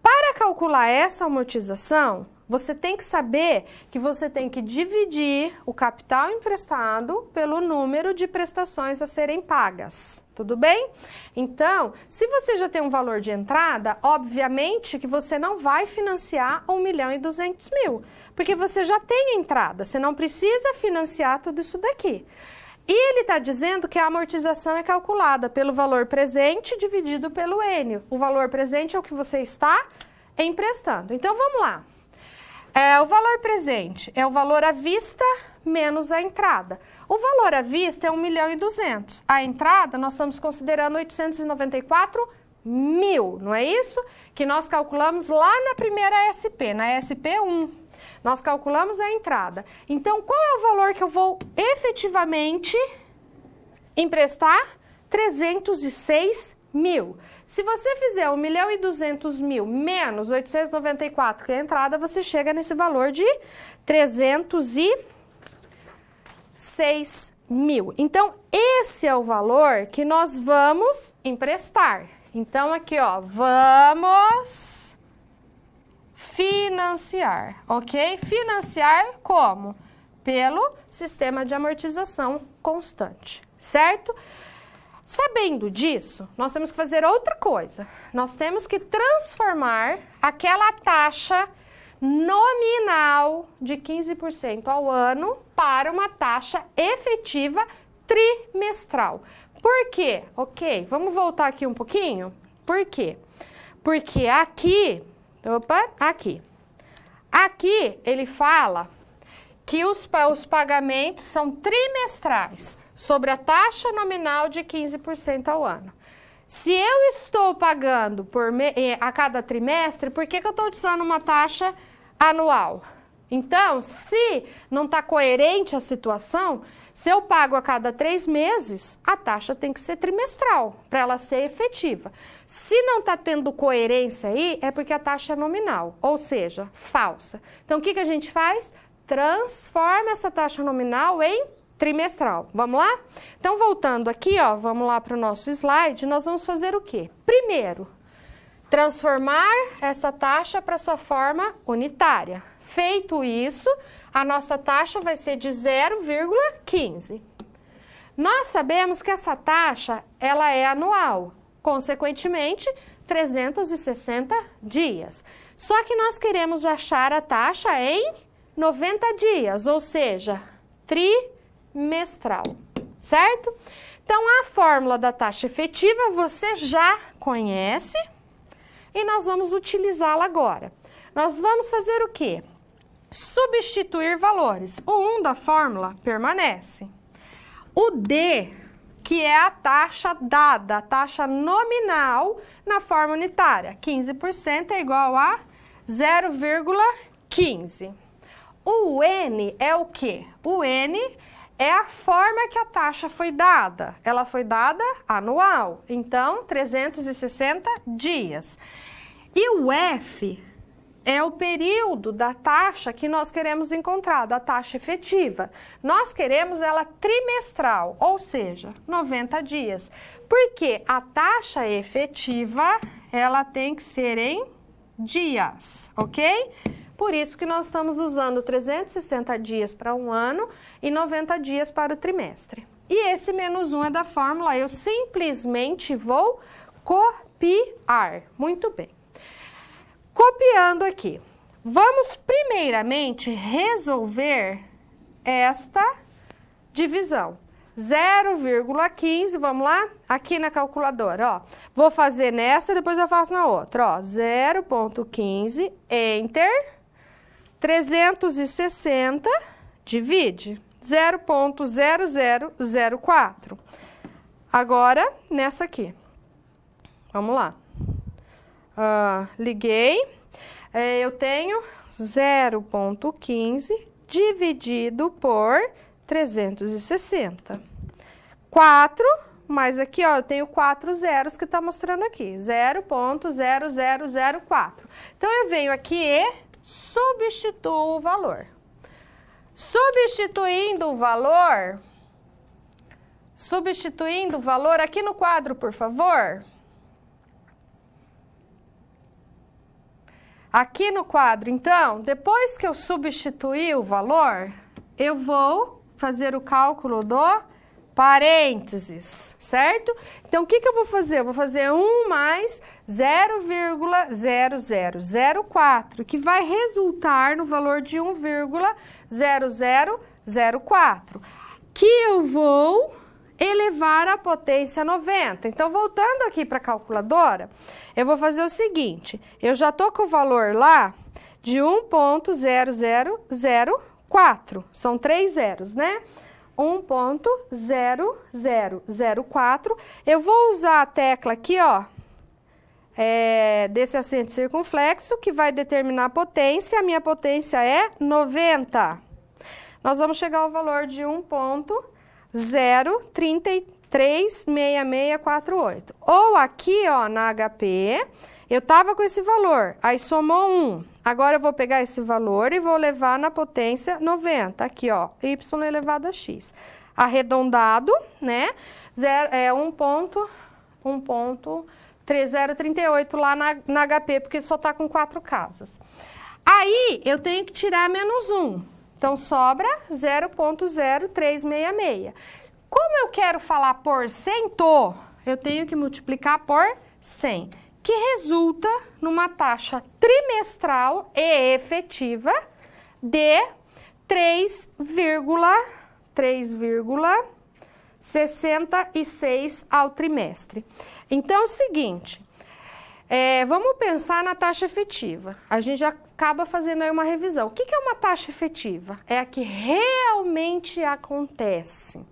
Para calcular essa amortização, você tem que saber que você tem que dividir o capital emprestado pelo número de prestações a serem pagas. Tudo bem? Então, se você já tem um valor de entrada, obviamente que você não vai financiar 1.200.000, porque você já tem entrada, você não precisa financiar tudo isso daqui. E ele está dizendo que a amortização é calculada pelo valor presente dividido pelo N. O valor presente é o que você está emprestando. Então, vamos lá. O valor presente é o valor à vista menos a entrada. O valor à vista é 1.200.000. A entrada, nós estamos considerando 894.000, não é isso? Que nós calculamos lá na primeira SP, na SP1. Nós calculamos a entrada. Então, qual é o valor que eu vou efetivamente emprestar? 306.000. Se você fizer 1.200.000 menos 894, que é a entrada, você chega nesse valor de 306.000. Então, esse é o valor que nós vamos emprestar. Então, aqui, ó, vamos financiar, ok? Financiar como? Pelo sistema de amortização constante, certo? Sabendo disso, nós temos que fazer outra coisa. Nós temos que transformar aquela taxa nominal de 15% ao ano para uma taxa efetiva trimestral. Por quê? Ok, vamos voltar aqui um pouquinho. Por quê? Porque aqui, aqui ele fala que os pagamentos são trimestrais, sobre a taxa nominal de 15% ao ano. Se eu estou pagando a cada trimestre, por que eu estou usando uma taxa anual? Então, se não está coerente a situação, se eu pago a cada 3 meses, a taxa tem que ser trimestral, para ela ser efetiva. Se não está tendo coerência aí, é porque a taxa é nominal, ou seja, falsa. Então, o que a gente faz? Transforma essa taxa nominal em trimestral. Vamos lá? Então, voltando aqui, ó, vamos lá para o nosso slide, nós vamos fazer o quê? Primeiro, transformar essa taxa para sua forma unitária. Feito isso, a nossa taxa vai ser de 0,15. Nós sabemos que essa taxa, ela é anual, consequentemente, 360 dias. Só que nós queremos achar a taxa em 90 dias, ou seja, trimestral, certo? Então, a fórmula da taxa efetiva você já conhece e nós vamos utilizá-la agora. Nós vamos fazer o quê? Substituir valores. O 1 da fórmula permanece. O D, que é a taxa dada, a taxa nominal na forma unitária, 15% é igual a 0,15. O N é o quê? O N é a forma que a taxa foi dada. Ela foi dada anual, então 360 dias. E o F é o período da taxa que nós queremos encontrar, da taxa efetiva. Nós queremos ela trimestral, ou seja, 90 dias. Porque a taxa efetiva, ela tem que ser em dias, ok? Por isso que nós estamos usando 360 dias para um ano e 90 dias para o trimestre. E esse menos 1 é da fórmula, eu simplesmente vou copiar. Muito bem. Copiando aqui. Vamos primeiramente resolver esta divisão. 0,15, vamos lá? Aqui na calculadora, ó. Vou fazer nessa, depois eu faço na outra, ó. 0,15, enter. 360, divide. 0,0004. Agora, nessa aqui. Vamos lá. Liguei. Eu tenho 0,15 dividido por 360. 4, mas aqui, ó, eu tenho 4 zeros que está mostrando aqui. 0,0004. Então, eu venho aqui e substituo o valor. Substituindo o valor aqui no quadro, por favor. Aqui no quadro, então, depois que eu substituir o valor, eu vou fazer o cálculo do parênteses, certo? Então, o que eu vou fazer? Eu vou fazer 1 mais 0,0004, que vai resultar no valor de 1,0004, que eu vou elevar à potência 90. Então, voltando aqui para a calculadora, eu vou fazer o seguinte, eu já estou com o valor lá de 1,0004, são 3 zeros, né? 1,0004, eu vou usar a tecla aqui, ó, desse acento circunflexo, que vai determinar a potência minha potência é 90. Nós vamos chegar ao valor de 1,0336648. Ou aqui, ó, na HP, eu tava com esse valor, aí somou 1. Agora eu vou pegar esse valor e vou levar na potência 90. Aqui, ó, y elevado a x. Arredondado, né? 1,3038 lá na HP, porque só tá com 4 casas. Aí, eu tenho que tirar menos 1. Então, sobra 0,0366. Como eu quero falar porcento, eu tenho que multiplicar por 100, que resulta numa taxa trimestral e efetiva de 3,66 ao trimestre. Então, é o seguinte, vamos pensar na taxa efetiva. A gente já acaba fazendo aí uma revisão. O que é uma taxa efetiva? É a que realmente acontece.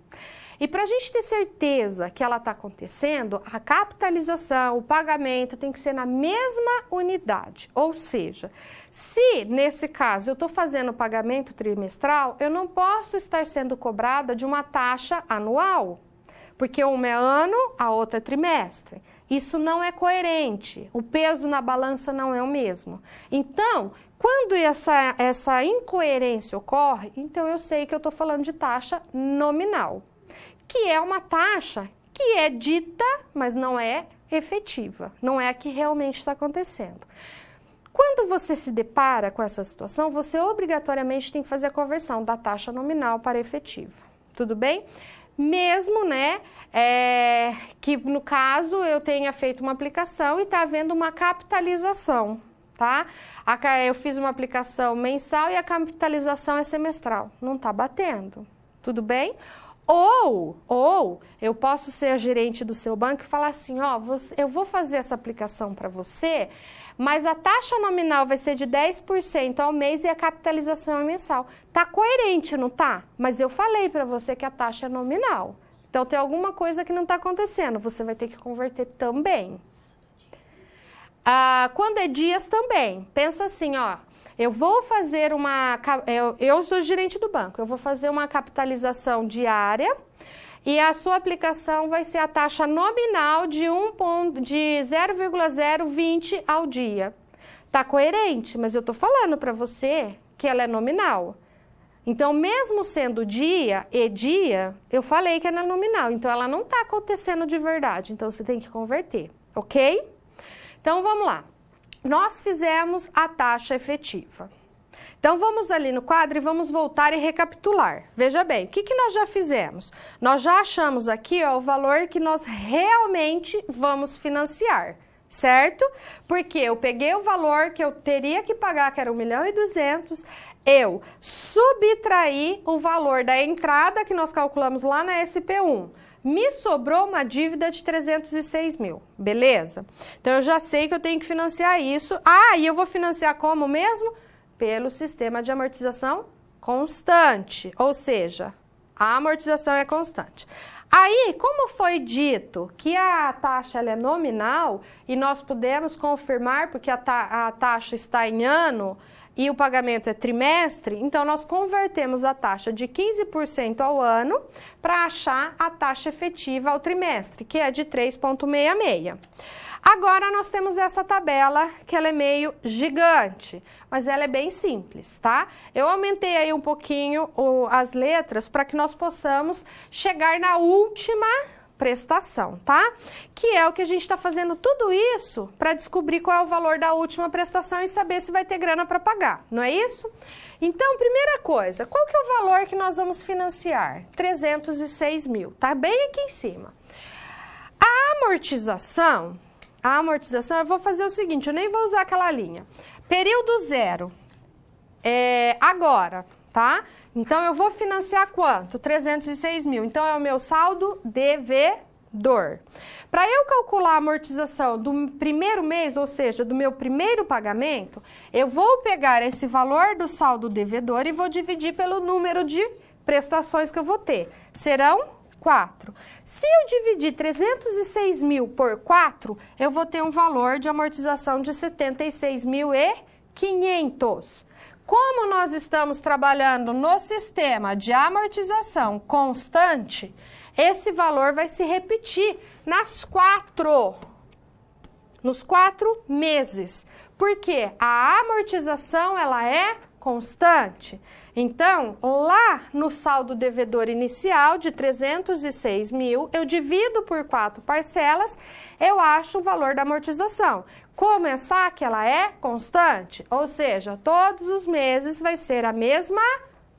E para a gente ter certeza que ela está acontecendo, a capitalização, o pagamento tem que ser na mesma unidade. Ou seja, se nesse caso eu estou fazendo o pagamento trimestral, eu não posso estar sendo cobrada de uma taxa anual, porque uma é ano, a outra é trimestre. Isso não é coerente, o peso na balança não é o mesmo. Então, quando essa incoerência ocorre, então eu sei que eu estou falando de taxa nominal, que é uma taxa que é dita, mas não é efetiva, não é a que realmente está acontecendo. Quando você se depara com essa situação, você obrigatoriamente tem que fazer a conversão da taxa nominal para efetiva, tudo bem? Mesmo, né, que no caso eu tenha feito uma aplicação e está havendo uma capitalização, tá? Eu fiz uma aplicação mensal e a capitalização é semestral, não está batendo, tudo bem? Ou eu posso ser a gerente do seu banco e falar assim, ó, eu vou fazer essa aplicação para você, mas a taxa nominal vai ser de 10% ao mês e a capitalização é mensal. Tá coerente, não tá? Mas eu falei para você que a taxa é nominal. Então tem alguma coisa que não está acontecendo, você vai ter que converter também. Quando é dias também, pensa assim, ó, eu vou fazer eu sou gerente do banco, eu vou fazer uma capitalização diária e a sua aplicação vai ser a taxa nominal de 0,020 ao dia. Tá coerente, mas eu tô falando para você que ela é nominal. Então, mesmo sendo dia e dia, eu falei que ela é nominal, então ela não tá acontecendo de verdade, então você tem que converter, ok? Então, vamos lá. Nós fizemos a taxa efetiva. Então, vamos ali no quadro e vamos voltar e recapitular. Veja bem, o que nós já fizemos? Nós já achamos aqui, ó, o valor que nós realmente vamos financiar, certo? Porque eu peguei o valor que eu teria que pagar, que era 1.200.000, eu subtraí o valor da entrada que nós calculamos lá na SP1. Me sobrou uma dívida de 306.000, beleza? Então, eu já sei que eu tenho que financiar isso. E eu vou financiar como mesmo? Pelo sistema de amortização constante, ou seja, a amortização é constante. Aí, como foi dito que a taxa ela é nominal e nós pudemos confirmar porque a taxa está em ano e o pagamento é trimestre, então nós convertemos a taxa de 15% ao ano para achar a taxa efetiva ao trimestre, que é de 3,66. Agora nós temos essa tabela que ela é meio gigante, mas ela é bem simples, tá? Eu aumentei aí um pouquinho as letras para que nós possamos chegar na última prestação, tá? Que é o que a gente está fazendo tudo isso para descobrir qual é o valor da última prestação e saber se vai ter grana para pagar, não é isso? Então, primeira coisa, qual que é o valor que nós vamos financiar? 306 mil, tá bem aqui em cima. A amortização, eu vou fazer o seguinte, eu nem vou usar aquela linha. Período zero, agora, tá? Então, eu vou financiar quanto? 306 mil. Então, é o meu saldo devedor. Para eu calcular a amortização do primeiro mês, ou seja, do meu primeiro pagamento, eu vou pegar esse valor do saldo devedor e vou dividir pelo número de prestações que eu vou ter. Serão 4. Se eu dividir 306 mil por 4, eu vou ter um valor de amortização de 76.500. Como nós estamos trabalhando no sistema de amortização constante, esse valor vai se repetir nos 4 meses, porque a amortização ela é constante. Então, lá no saldo devedor inicial de 306 mil, eu divido por 4 parcelas, eu acho o valor da amortização. Como é saque, ela é constante, ou seja, todos os meses vai ser a mesma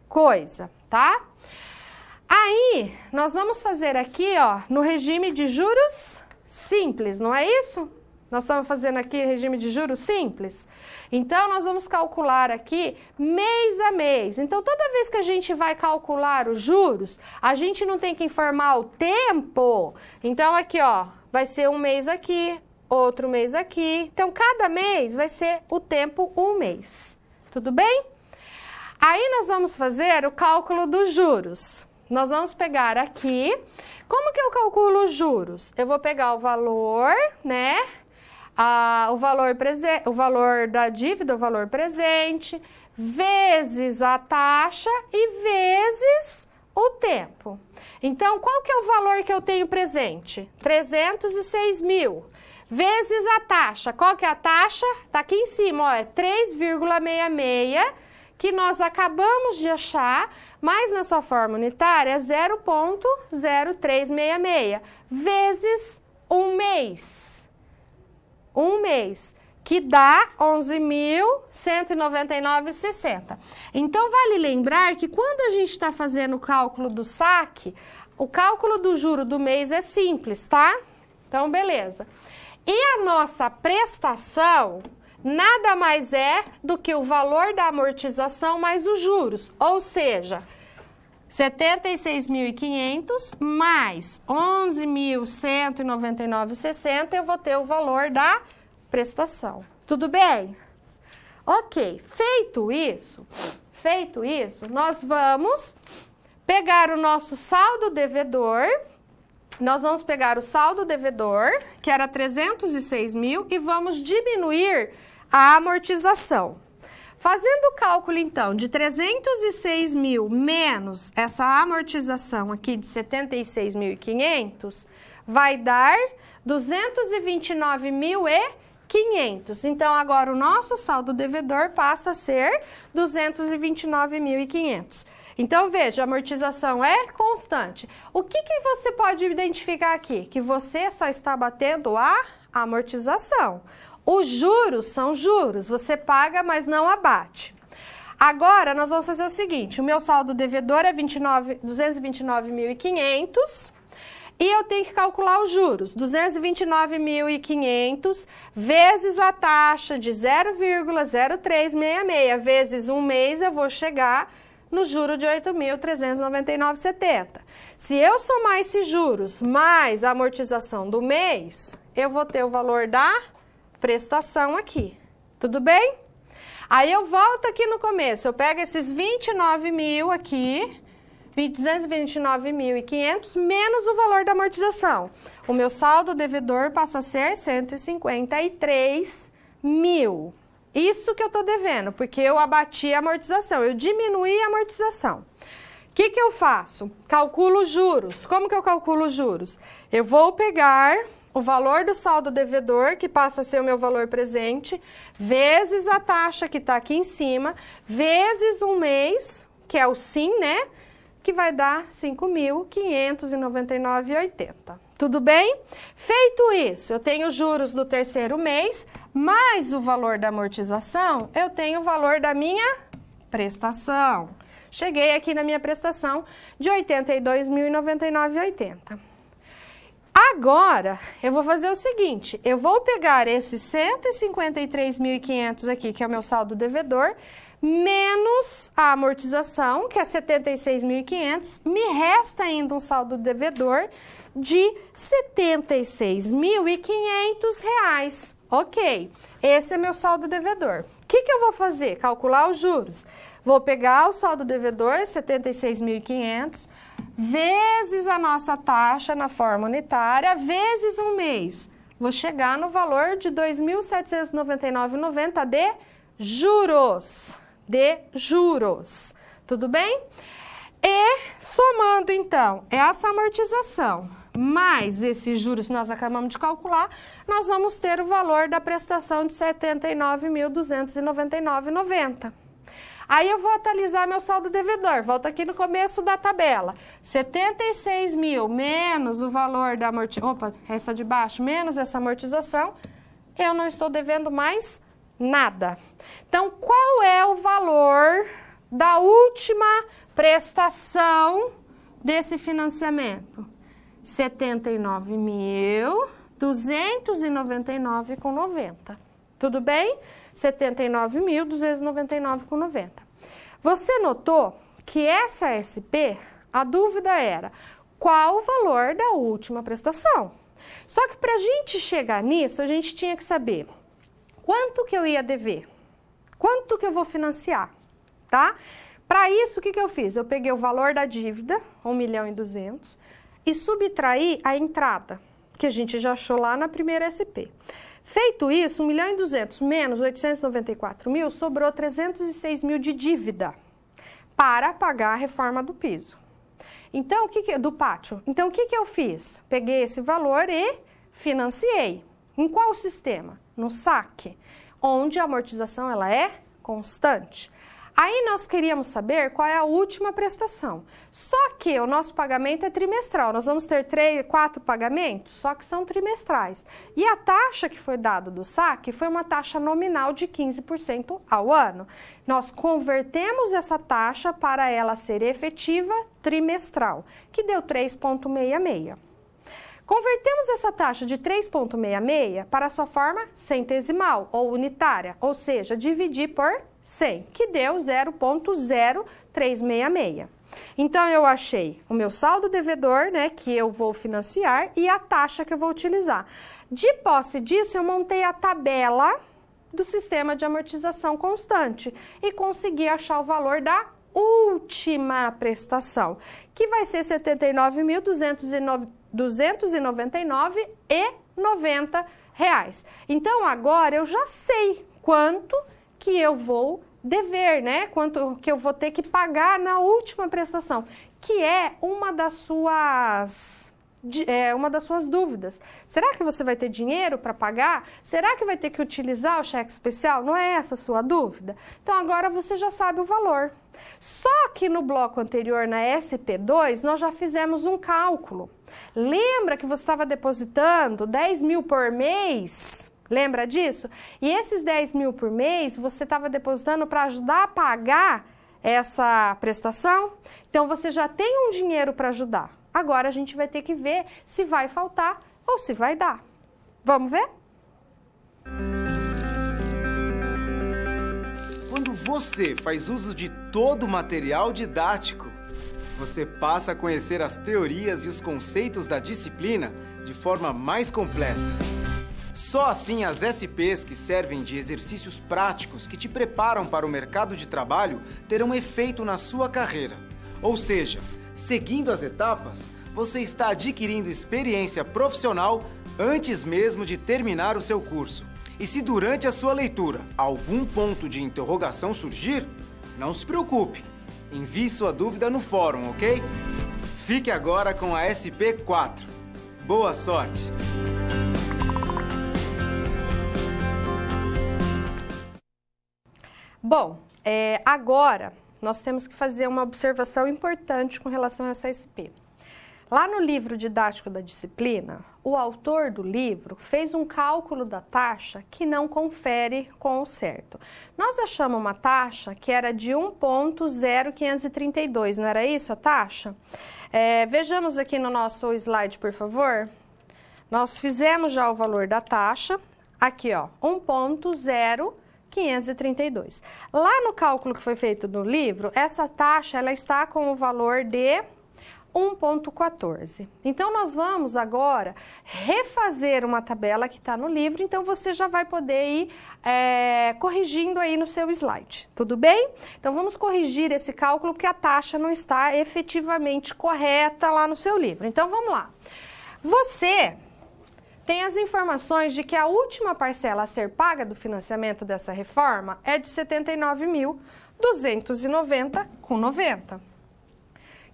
coisa, tá? Aí, nós vamos fazer aqui, ó, no regime de juros simples, não é isso? Nós estamos fazendo aqui regime de juros simples. Então, nós vamos calcular aqui mês a mês. Então, toda vez que a gente vai calcular os juros, a gente não tem que informar o tempo. Então, aqui, ó, vai ser um mês aqui, outro mês aqui. Então, cada mês vai ser o tempo um mês. Tudo bem? Aí, nós vamos fazer o cálculo dos juros. Nós vamos pegar aqui. Como que eu calculo os juros? Eu vou pegar o valor, né? O valor da dívida, o valor presente, vezes a taxa e vezes o tempo. Então, qual que é o valor que eu tenho presente? 306 mil. Vezes a taxa. Qual que é a taxa? Tá aqui em cima, ó, é 3,66, que nós acabamos de achar, mas na sua forma unitária é 0,0366, vezes um mês. Um mês, que dá 11.199,60. Então, vale lembrar que quando a gente está fazendo o cálculo do saque, o cálculo do juro do mês é simples, tá? Então, beleza. E a nossa prestação nada mais é do que o valor da amortização mais os juros, ou seja, 76.500 mais 11.199,60, eu vou ter o valor da prestação. Tudo bem? Ok, feito isso, nós vamos pegar o nosso saldo devedor, que era 306 mil, e vamos diminuir a amortização. Fazendo o cálculo, então, de 306 mil menos essa amortização aqui de 76.500, vai dar 229.500. Então, agora o nosso saldo devedor passa a ser 229.500. Então, veja, a amortização é constante. O que você pode identificar aqui? Que você só está batendo a amortização. Os juros são juros, você paga, mas não abate. Agora, nós vamos fazer o seguinte, o meu saldo devedor é 229.500 e eu tenho que calcular os juros. 229.500 vezes a taxa de 0,0366 vezes um mês, eu vou chegar no juro de 8.399,70. Se eu somar esses juros mais a amortização do mês, eu vou ter o valor da prestação aqui, tudo bem? Aí eu volto aqui no começo, eu pego esses 29 mil aqui, 229.500 menos o valor da amortização. O meu saldo devedor passa a ser 153 mil. Isso que eu tô devendo, porque eu abati a amortização, eu diminuí a amortização. O que eu faço? Calculo os juros. Como que eu calculo os juros? Eu vou pegar o valor do saldo devedor, que passa a ser o meu valor presente, vezes a taxa que está aqui em cima, vezes um mês, que é o SIM, né? Que vai dar R$ 5.599,80. Tudo bem? Feito isso, eu tenho os juros do terceiro mês, mais o valor da amortização, eu tenho o valor da minha prestação. Cheguei aqui na minha prestação de R$ 82.099,80. Agora, eu vou fazer o seguinte, eu vou pegar esses R$ 153.500 aqui, que é o meu saldo devedor, menos a amortização, que é R$ 76.500, me resta ainda um saldo devedor de R$ 76.500. Ok, esse é meu saldo devedor. O que eu vou fazer? Calcular os juros. Vou pegar o saldo devedor, R$ 76.500, vezes a nossa taxa na forma unitária, vezes um mês. Vou chegar no valor de R$ 2.799,90 de juros. Tudo bem? E somando, então, essa amortização mais esses juros que nós acabamos de calcular, nós vamos ter o valor da prestação de R$ 79.299,90. Aí eu vou atualizar meu saldo devedor, volto aqui no começo da tabela. 76 mil menos o valor da amortização, opa, essa de baixo, menos essa amortização, eu não estou devendo mais nada. Então, qual é o valor da última prestação desse financiamento? R$ 79.299,90. Tudo bem? R$ 79.299,90. Você notou que essa SP, a dúvida era qual o valor da última prestação? Só que para a gente chegar nisso, a gente tinha que saber quanto que eu ia dever, quanto que eu vou financiar, tá? Para isso, o que eu fiz? Eu peguei o valor da dívida, 1.200.000, e subtraí a entrada, que a gente já achou lá na primeira SP. Feito isso, 1.200.000 menos 894.000, sobrou 306.000 de dívida para pagar a reforma do piso. Então, do pátio. Então, o que eu fiz? Peguei esse valor e financiei. Em qual sistema? No saque, onde a amortização ela é constante. Aí nós queríamos saber qual é a última prestação. Só que o nosso pagamento é trimestral. Nós vamos ter 4 pagamentos, só que são trimestrais. E a taxa que foi dada do saque foi uma taxa nominal de 15% ao ano. Nós convertemos essa taxa para ela ser efetiva trimestral, que deu 3,66. Convertemos essa taxa de 3,66 para a sua forma centesimal ou unitária, ou seja, dividir por 100, que deu 0,0366. Então, eu achei o meu saldo devedor, né, que eu vou financiar, e a taxa que eu vou utilizar. De posse disso, eu montei a tabela do sistema de amortização constante e consegui achar o valor da última prestação, que vai ser R$ 79.299,90. Então, agora eu já sei quanto que eu vou dever, né? Quanto que eu vou ter que pagar na última prestação, que é uma das suas dúvidas. Será que você vai ter dinheiro para pagar? Será que vai ter que utilizar o cheque especial? Não é essa a sua dúvida? Então, agora você já sabe o valor. Só que no bloco anterior, na SP2, nós já fizemos um cálculo. Lembra que você estava depositando 10 mil por mês? Lembra disso? E esses 10 mil por mês, você estava depositando para ajudar a pagar essa prestação? Então, você já tem um dinheiro para ajudar. Agora, a gente vai ter que ver se vai faltar ou se vai dar. Vamos ver? Quando você faz uso de todo o material didático, você passa a conhecer as teorias e os conceitos da disciplina de forma mais completa. Só assim as SPs que servem de exercícios práticos que te preparam para o mercado de trabalho terão efeito na sua carreira. Ou seja, seguindo as etapas, você está adquirindo experiência profissional antes mesmo de terminar o seu curso. E se durante a sua leitura algum ponto de interrogação surgir, não se preocupe. Envie sua dúvida no fórum, ok? Fique agora com a SP4. Boa sorte! Bom, agora nós temos que fazer uma observação importante com relação a essa SP. Lá no livro didático da disciplina, o autor do livro fez um cálculo da taxa que não confere com o certo. Nós achamos uma taxa que era de 1,0532, não era isso a taxa? Vejamos aqui no nosso slide, por favor. Nós fizemos já o valor da taxa, aqui ó, 1,0532. Lá no cálculo que foi feito no livro, essa taxa ela está com o valor de 1,14. Então, nós vamos agora refazer uma tabela que está no livro, então você já vai poder ir corrigindo aí no seu slide, tudo bem? Então, vamos corrigir esse cálculo porque a taxa não está efetivamente correta lá no seu livro. Então, vamos lá. Você tem as informações de que a última parcela a ser paga do financiamento dessa reforma é de R$ 79.290,90.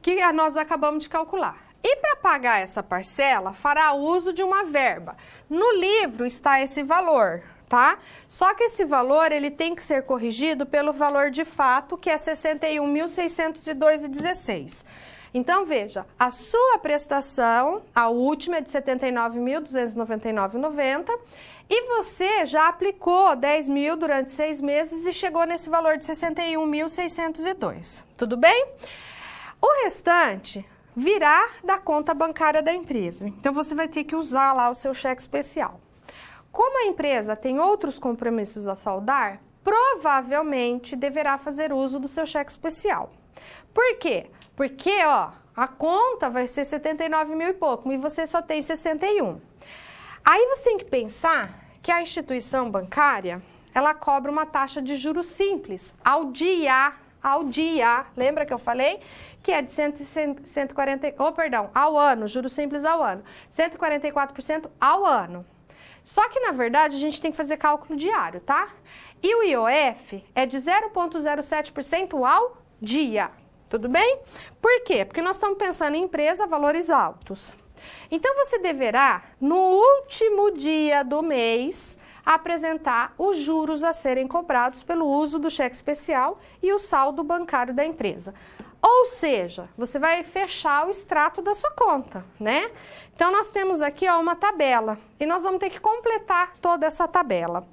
que nós acabamos de calcular. E para pagar essa parcela, fará uso de uma verba. No livro está esse valor, tá? Só que esse valor ele tem que ser corrigido pelo valor de fato, que é R$ 61.602,16. Então, veja, a sua prestação, a última é de R$ 79.299,90 e você já aplicou 10 mil durante 6 meses e chegou nesse valor de R$ 61.602. Tudo bem? O restante virá da conta bancária da empresa. Então, você vai ter que usar lá o seu cheque especial. Como a empresa tem outros compromissos a saldar, provavelmente deverá fazer uso do seu cheque especial. Por quê? Porque, ó, a conta vai ser 79 mil e pouco e você só tem 61. Aí você tem que pensar que a instituição bancária, ela cobra uma taxa de juros simples ao dia, lembra que eu falei? Que é de 140, ao ano, juros simples ao ano, 144% ao ano. Só que, na verdade, a gente tem que fazer cálculo diário, tá? E o IOF é de 0,07% ao dia, tudo bem? Por quê? Porque nós estamos pensando em empresa, valores altos. Então, você deverá, no último dia do mês, apresentar os juros a serem cobrados pelo uso do cheque especial e o saldo bancário da empresa. Ou seja, você vai fechar o extrato da sua conta, né? Então, nós temos aqui ó, uma tabela e nós vamos ter que completar toda essa tabela.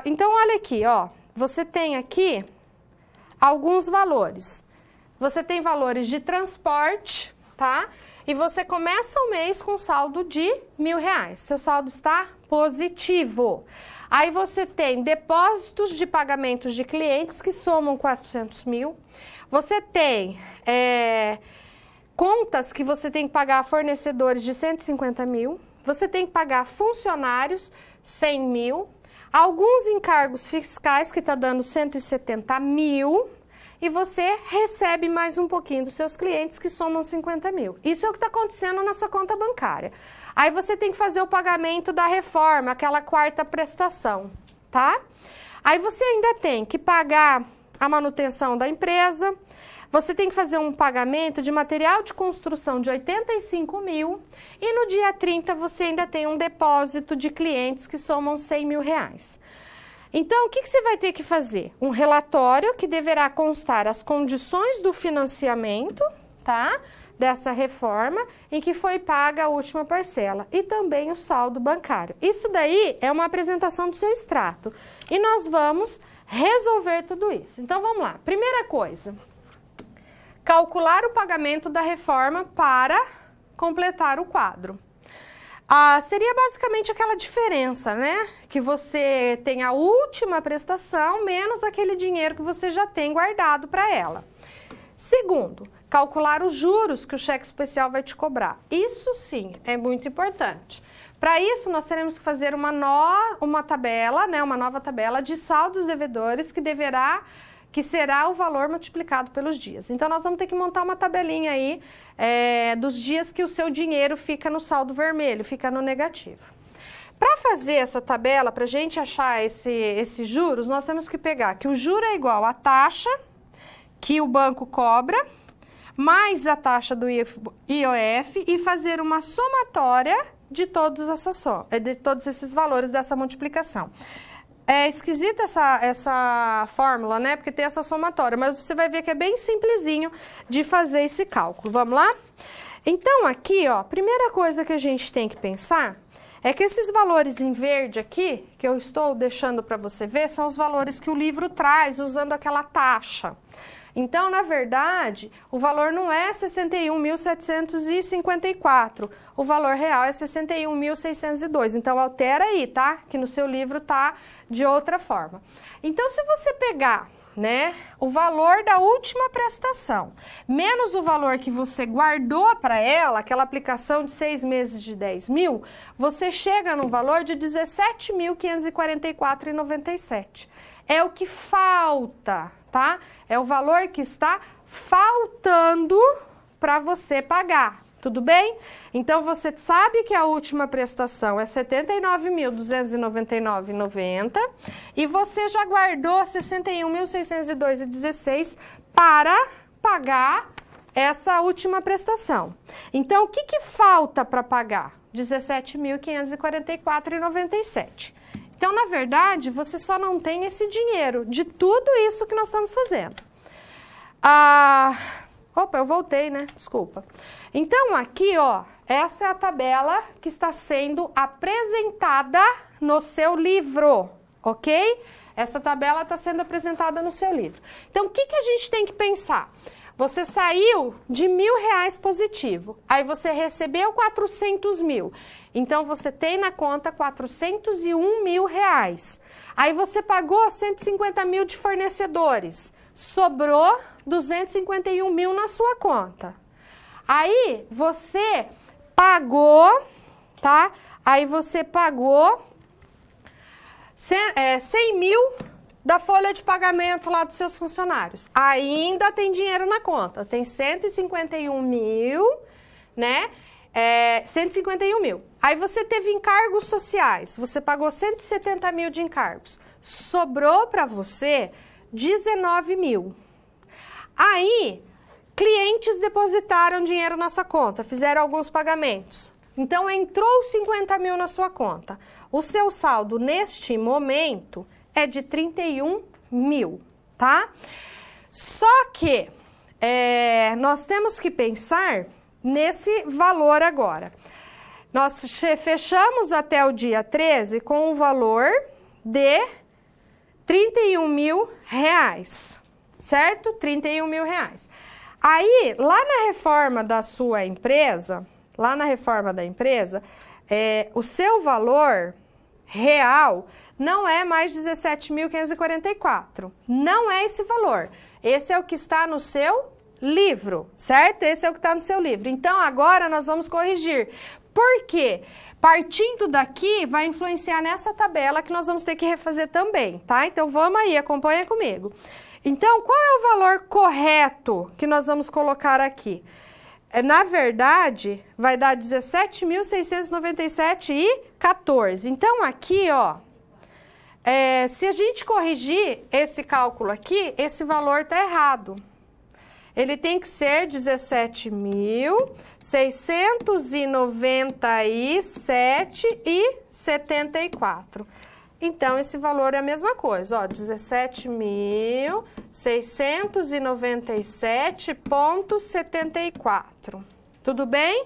Então, olha aqui, ó, você tem aqui alguns valores. Você tem valores de transporte, tá? E você começa o mês com saldo de R$1.000. Seu saldo está positivo. Aí você tem depósitos de pagamentos de clientes que somam 400 mil. Você tem contas que você tem que pagar a fornecedores de 150 mil. Você tem que pagar funcionários 100 mil. Alguns encargos fiscais que está dando 170 mil. E você recebe mais um pouquinho dos seus clientes que somam 50 mil. Isso é o que está acontecendo na sua conta bancária. Aí você tem que fazer o pagamento da reforma, aquela quarta prestação, tá? Aí você ainda tem que pagar a manutenção da empresa, você tem que fazer um pagamento de material de construção de 85 mil e no dia 30 você ainda tem um depósito de clientes que somam 100 mil reais. Então, o que você vai ter que fazer? Um relatório que deverá constar as condições do financiamento, tá? Dessa reforma, em que foi paga a última parcela. E também o saldo bancário. Isso daí é uma apresentação do seu extrato. E nós vamos resolver tudo isso. Então, vamos lá. Primeira coisa, calcular o pagamento da reforma para completar o quadro. Seria basicamente aquela diferença, né? Que você tem a última prestação menos aquele dinheiro que você já tem guardado para ela. Segundo, calcular os juros que o cheque especial vai te cobrar. Isso sim é muito importante. Para isso, nós teremos que fazer uma tabela, né? Uma nova tabela de saldos devedores que será o valor multiplicado pelos dias. Então, nós vamos ter que montar uma tabelinha aí dos dias que o seu dinheiro fica no saldo vermelho, fica no negativo. Para fazer essa tabela, para a gente achar esses juros, nós temos que pegar que o juro é igual à taxa que o banco cobra, mais a taxa do IOF e fazer uma somatória de todos esses valores dessa multiplicação. é esquisita essa fórmula, né? Porque tem essa somatória, mas você vai ver que é bem simplesinho de fazer esse cálculo. Vamos lá? Então, aqui, ó, a primeira coisa que a gente tem que pensar é que esses valores em verde aqui, que eu estou deixando para você ver, são os valores que o livro traz usando aquela taxa. Então, na verdade, o valor não é 61.754, o valor real é 61.602. Então, altera aí, tá? Que no seu livro tá de outra forma. Então, se você pegar, né, o valor da última prestação, menos o valor que você guardou para ela, aquela aplicação de 6 meses de 10 mil, você chega num valor de 17.544,97. É o que falta, tá? É o valor que está faltando para você pagar, tudo bem? Então, você sabe que a última prestação é R$ 79.299,90 e você já guardou R$ 61.602,16 para pagar essa última prestação. Então, o que que falta para pagar? R$ 17.544,97. Então, na verdade, você só não tem esse dinheiro de tudo isso que nós estamos fazendo. Opa, eu voltei, né? Desculpa. Então, aqui, ó, essa é a tabela que está sendo apresentada no seu livro, ok? Essa tabela está sendo apresentada no seu livro. Então, o que que a gente tem que pensar? Você saiu de R$1.000 positivo, aí você recebeu 400 mil. Então, você tem na conta 401 mil reais. Aí você pagou 150 mil de fornecedores, sobrou 251 mil na sua conta. Aí você pagou, tá? Aí você pagou 100 mil da folha de pagamento lá dos seus funcionários. Ainda tem dinheiro na conta, tem 151 mil, né? 151 mil. Aí você teve encargos sociais, você pagou 170 mil de encargos. Sobrou para você 19 mil. Aí, clientes depositaram dinheiro na sua conta, fizeram alguns pagamentos. Então, entrou 50 mil na sua conta. O seu saldo, neste momento, é de 31 mil, tá? Só que nós temos que pensar nesse valor agora. Nós fechamos até o dia 13 com um valor de 31 mil reais, certo? 31 mil reais. Aí, lá na reforma da sua empresa, o seu valor real não é mais 17.544. Não é esse valor. Esse é o que está no seu livro, certo? Esse é o que está no seu livro. Então, agora nós vamos corrigir. Por quê? Partindo daqui, vai influenciar nessa tabela que nós vamos ter que refazer também, tá? Então, vamos aí, acompanha comigo. Então, qual é o valor correto que nós vamos colocar aqui? Na verdade, vai dar 17.697,14. Então, aqui, ó, se a gente corrigir esse cálculo aqui, esse valor está errado. Ele tem que ser 17.697,74. Então, esse valor é a mesma coisa, ó, 17.697,74. Tudo bem?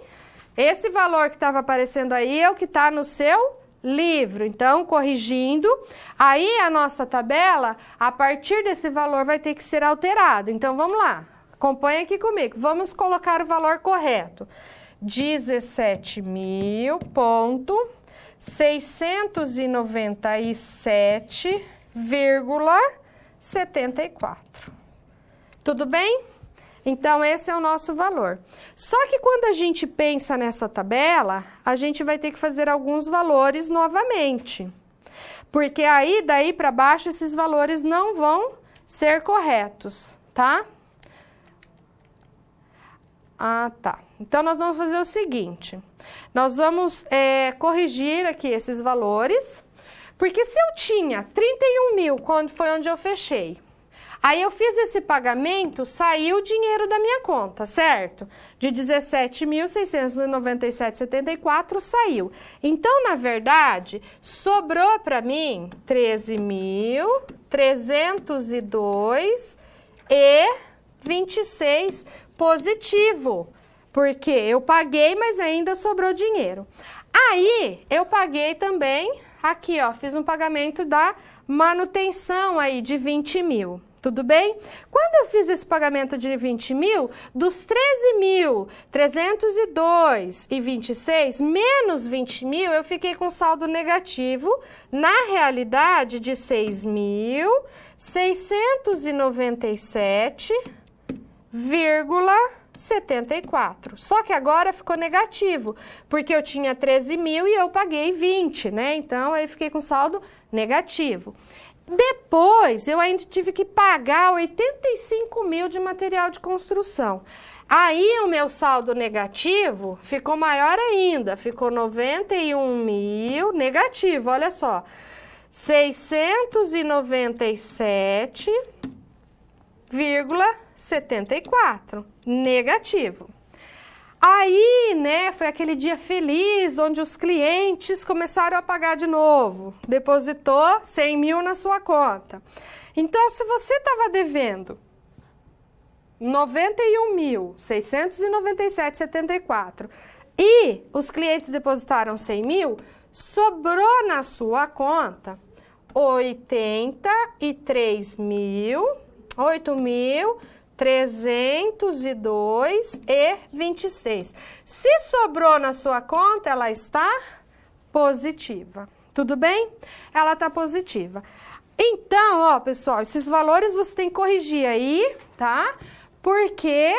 Esse valor que estava aparecendo aí é o que está no seu livro. Então, corrigindo, aí a nossa tabela, a partir desse valor, vai ter que ser alterada. Então, vamos lá. Acompanha aqui comigo. Vamos colocar o valor correto. 17.697,74. Tudo bem? Então, esse é o nosso valor. Só que quando a gente pensa nessa tabela, a gente vai ter que fazer alguns valores novamente. Porque aí, daí para baixo, esses valores não vão ser corretos, tá? Ah, tá. Então, nós vamos fazer o seguinte. Nós vamos corrigir aqui esses valores. Porque se eu tinha 31 mil, quando foi onde eu fechei, Aí eu fiz esse pagamento, saiu o dinheiro da minha conta, certo? De 17.697,74 saiu. Então, na verdade, sobrou para mim 13.302,26 positivo. Porque eu paguei, mas ainda sobrou dinheiro. Aí, eu paguei também, aqui ó, fiz um pagamento da manutenção aí de 20 mil. Tudo bem? Quando eu fiz esse pagamento de 20 mil, dos 13.302,26 menos 20 mil, eu fiquei com saldo negativo, na realidade, de 6.697,74. Só que agora ficou negativo, porque eu tinha 13 mil e eu paguei 20, né? Então, aí fiquei com saldo negativo. Depois, eu ainda tive que pagar 85 mil de material de construção. Aí, o meu saldo negativo ficou maior ainda, ficou 91 mil negativo, olha só. 697,74 negativo. Aí, né, foi aquele dia feliz, onde os clientes começaram a pagar de novo. Depositou 100 mil na sua conta. Então, se você estava devendo 91.697,74 e os clientes depositaram 100 mil, sobrou na sua conta 8.302,26. Se sobrou na sua conta, ela está positiva. Tudo bem? Ela está positiva. Então, ó, pessoal, esses valores você tem que corrigir aí, tá? Porque,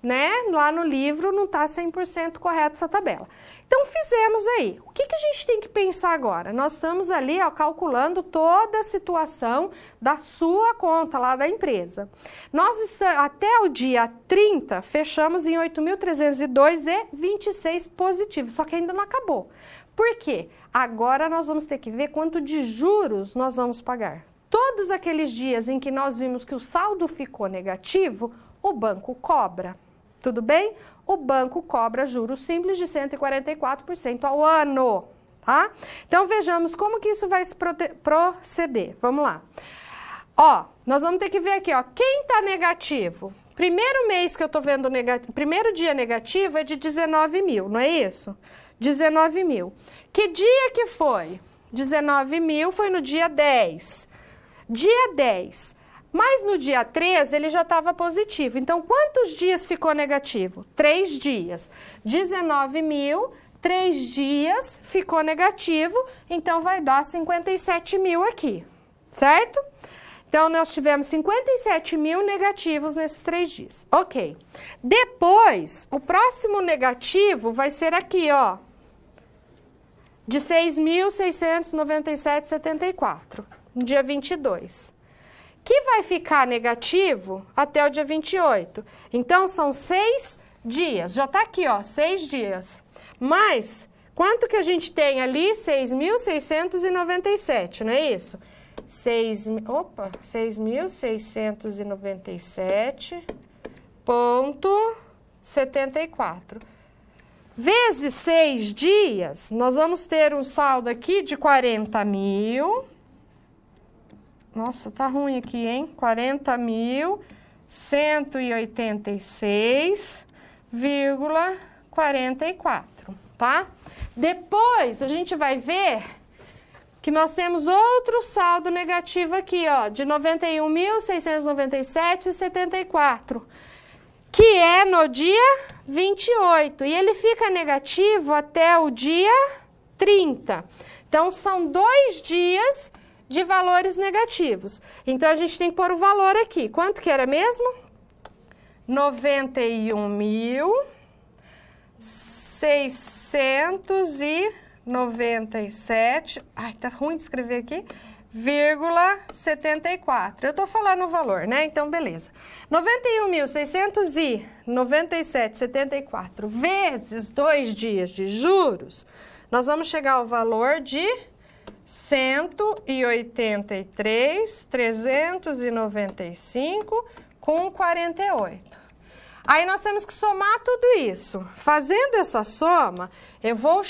né, lá no livro não está 100% correta essa tabela. Então, fizemos aí. O que a gente tem que pensar agora? Nós estamos ali, ó, calculando toda a situação da sua conta lá da empresa. Nós, até o dia 30, fechamos em 8.302,26 positivo, só que ainda não acabou. Por quê? Agora nós vamos ter que ver quanto de juros nós vamos pagar. Todos aqueles dias em que nós vimos que o saldo ficou negativo, o banco cobra. Tudo bem? O banco cobra juros simples de 144% ao ano, tá? Então, vejamos como que isso vai se proceder. Vamos lá. Ó, nós vamos ter que ver aqui, ó, quem tá negativo? Primeiro mês que eu tô vendo negativo, primeiro dia negativo é de 19 mil, não é isso? 19 mil. Que dia que foi? 19 mil foi no dia 10. Dia 10. Mas no dia 13 ele já estava positivo. Então, quantos dias ficou negativo? 3 dias. 19 mil, 3 dias ficou negativo, então vai dar 57 mil aqui, certo? Então, nós tivemos 57 mil negativos nesses 3 dias. Ok. Depois, o próximo negativo vai ser aqui, ó, de 6.697,74, no dia 22. Que vai ficar negativo até o dia 28. Então, são 6 dias. Já está aqui, ó, 6 dias. Mas, quanto que a gente tem ali? 6.697, não é isso? 6.697,74. Vezes 6 dias, nós vamos ter um saldo aqui de 40 mil. Nossa, tá ruim aqui, hein? 40.186,44, tá? Depois, a gente vai ver que nós temos outro saldo negativo aqui, ó, de 91.697,74, que é no dia 28. E ele fica negativo até o dia 30. Então, são 2 dias de valores negativos. Então, a gente tem que pôr o valor aqui. Quanto que era mesmo? 91.697, ai, tá ruim de escrever aqui, ,74. Eu tô falando o valor, né? Então, beleza. 91.697,74 vezes 2 dias de juros, nós vamos chegar ao valor de 183.395,48. Aí nós temos que somar tudo isso. Fazendo essa soma, eu vou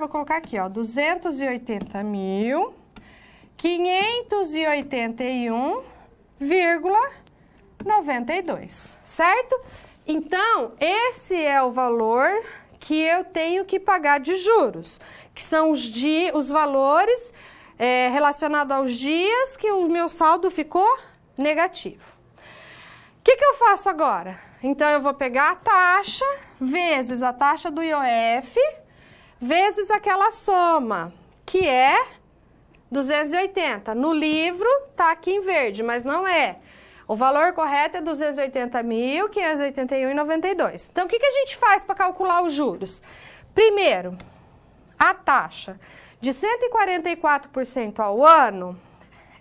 colocar aqui, ó, 280.581,92, certo? Então, esse é o valor que eu tenho que pagar de juros, que são os valores relacionados aos dias que o meu saldo ficou negativo. O que eu faço agora? Então, eu vou pegar a taxa vezes a taxa do IOF vezes aquela soma, que é 280. No livro tá aqui em verde, mas não é. O valor correto é 280.581,92. Então, o que a gente faz para calcular os juros? Primeiro, a taxa de 144% ao ano,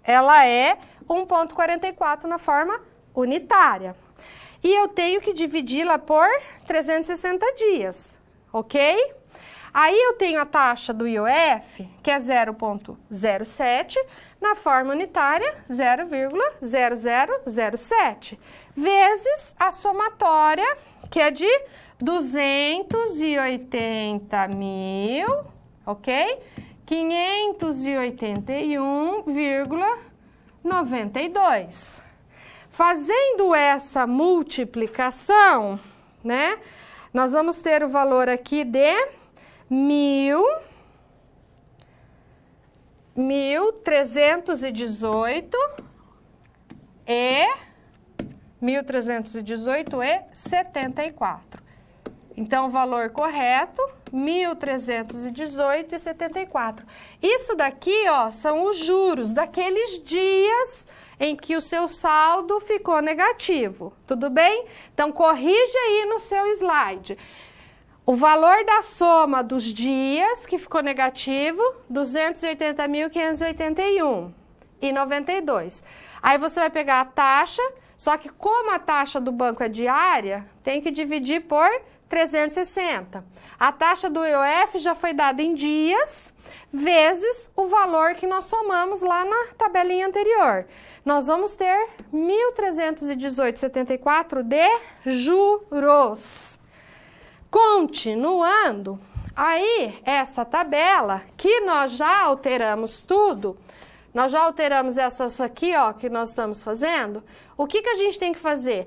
ela é 1,44 na forma unitária. E eu tenho que dividi-la por 360 dias, ok? Aí eu tenho a taxa do IOF, que é 0,07, na forma unitária 0,0007, vezes a somatória, que é de 280.000, ok? 581,92. Fazendo essa multiplicação, né, nós vamos ter o valor aqui de 1.318,74. Então, o valor correto, 1.318,74. Isso daqui, ó, são os juros daqueles dias em que o seu saldo ficou negativo, tudo bem? Então, corrige aí no seu slide. O valor da soma dos dias que ficou negativo, 280.581,92. Aí você vai pegar a taxa, só que como a taxa do banco é diária, tem que dividir por 360. A taxa do IOF já foi dada em dias, vezes o valor que nós somamos lá na tabelinha anterior. Nós vamos ter 1.318,74 de juros. Continuando, aí essa tabela que nós já alteramos tudo, nós já alteramos essas aqui, ó, que nós estamos fazendo. O que a gente tem que fazer?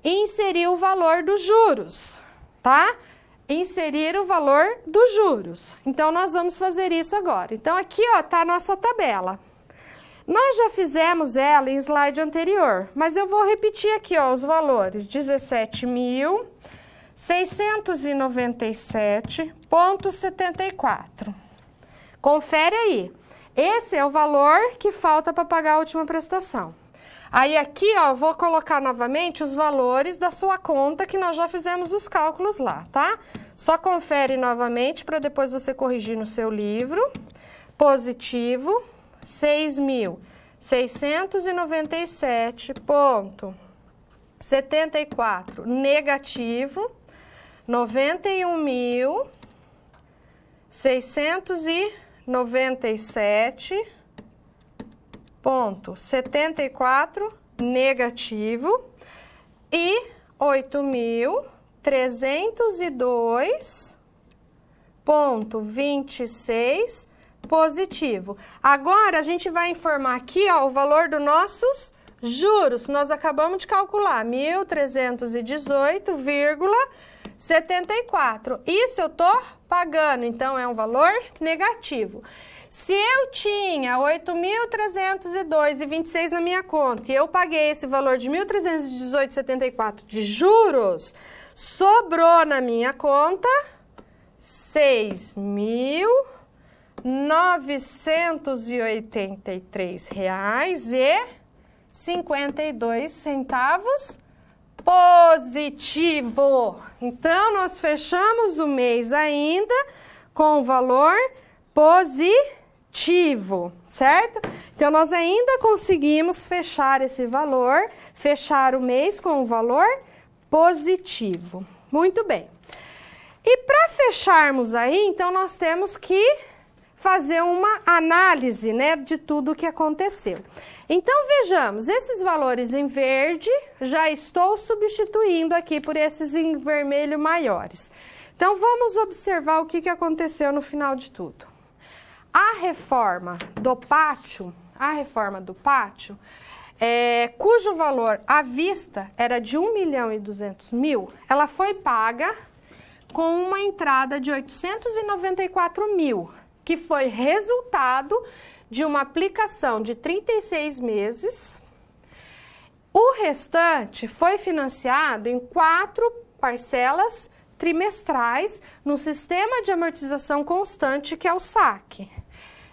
Inserir o valor dos juros, tá? Inserir o valor dos juros. Então, nós vamos fazer isso agora. Então, aqui, ó, tá a nossa tabela. Nós já fizemos ela em slide anterior, mas eu vou repetir aqui, ó, os valores. 17.697,74. Confere aí. Esse é o valor que falta para pagar a última prestação. Aí aqui, ó, vou colocar novamente os valores da sua conta que nós já fizemos os cálculos lá, tá? Só confere novamente para depois você corrigir no seu livro. Positivo, 6.697,74. Negativo, 91.697,74 negativo e 8.302,26 positivo. Agora a gente vai informar aqui, ó, o valor dos nossos juros. Nós acabamos de calcular 1.318,74. Isso eu tô pagando, então é um valor negativo. Se eu tinha 8.302,26 na minha conta e eu paguei esse valor de 1.318,74 de juros, sobrou na minha conta R$6.983,52 positivo. Então, nós fechamos o mês ainda com o valor positivo, certo? Então, nós ainda conseguimos fechar esse valor, fechar o mês com o valor positivo. Muito bem. E para fecharmos aí, então, nós temos que fazer uma análise, né, de tudo o que aconteceu. Então, vejamos, esses valores em verde já estou substituindo aqui por esses em vermelho maiores. Então, vamos observar o que aconteceu no final de tudo. A reforma do pátio, cujo valor à vista era de 1.200.000, ela foi paga com uma entrada de 894.000, que foi resultado de uma aplicação de 36 meses. O restante foi financiado em 4 parcelas trimestrais no sistema de amortização constante, que é o SAC.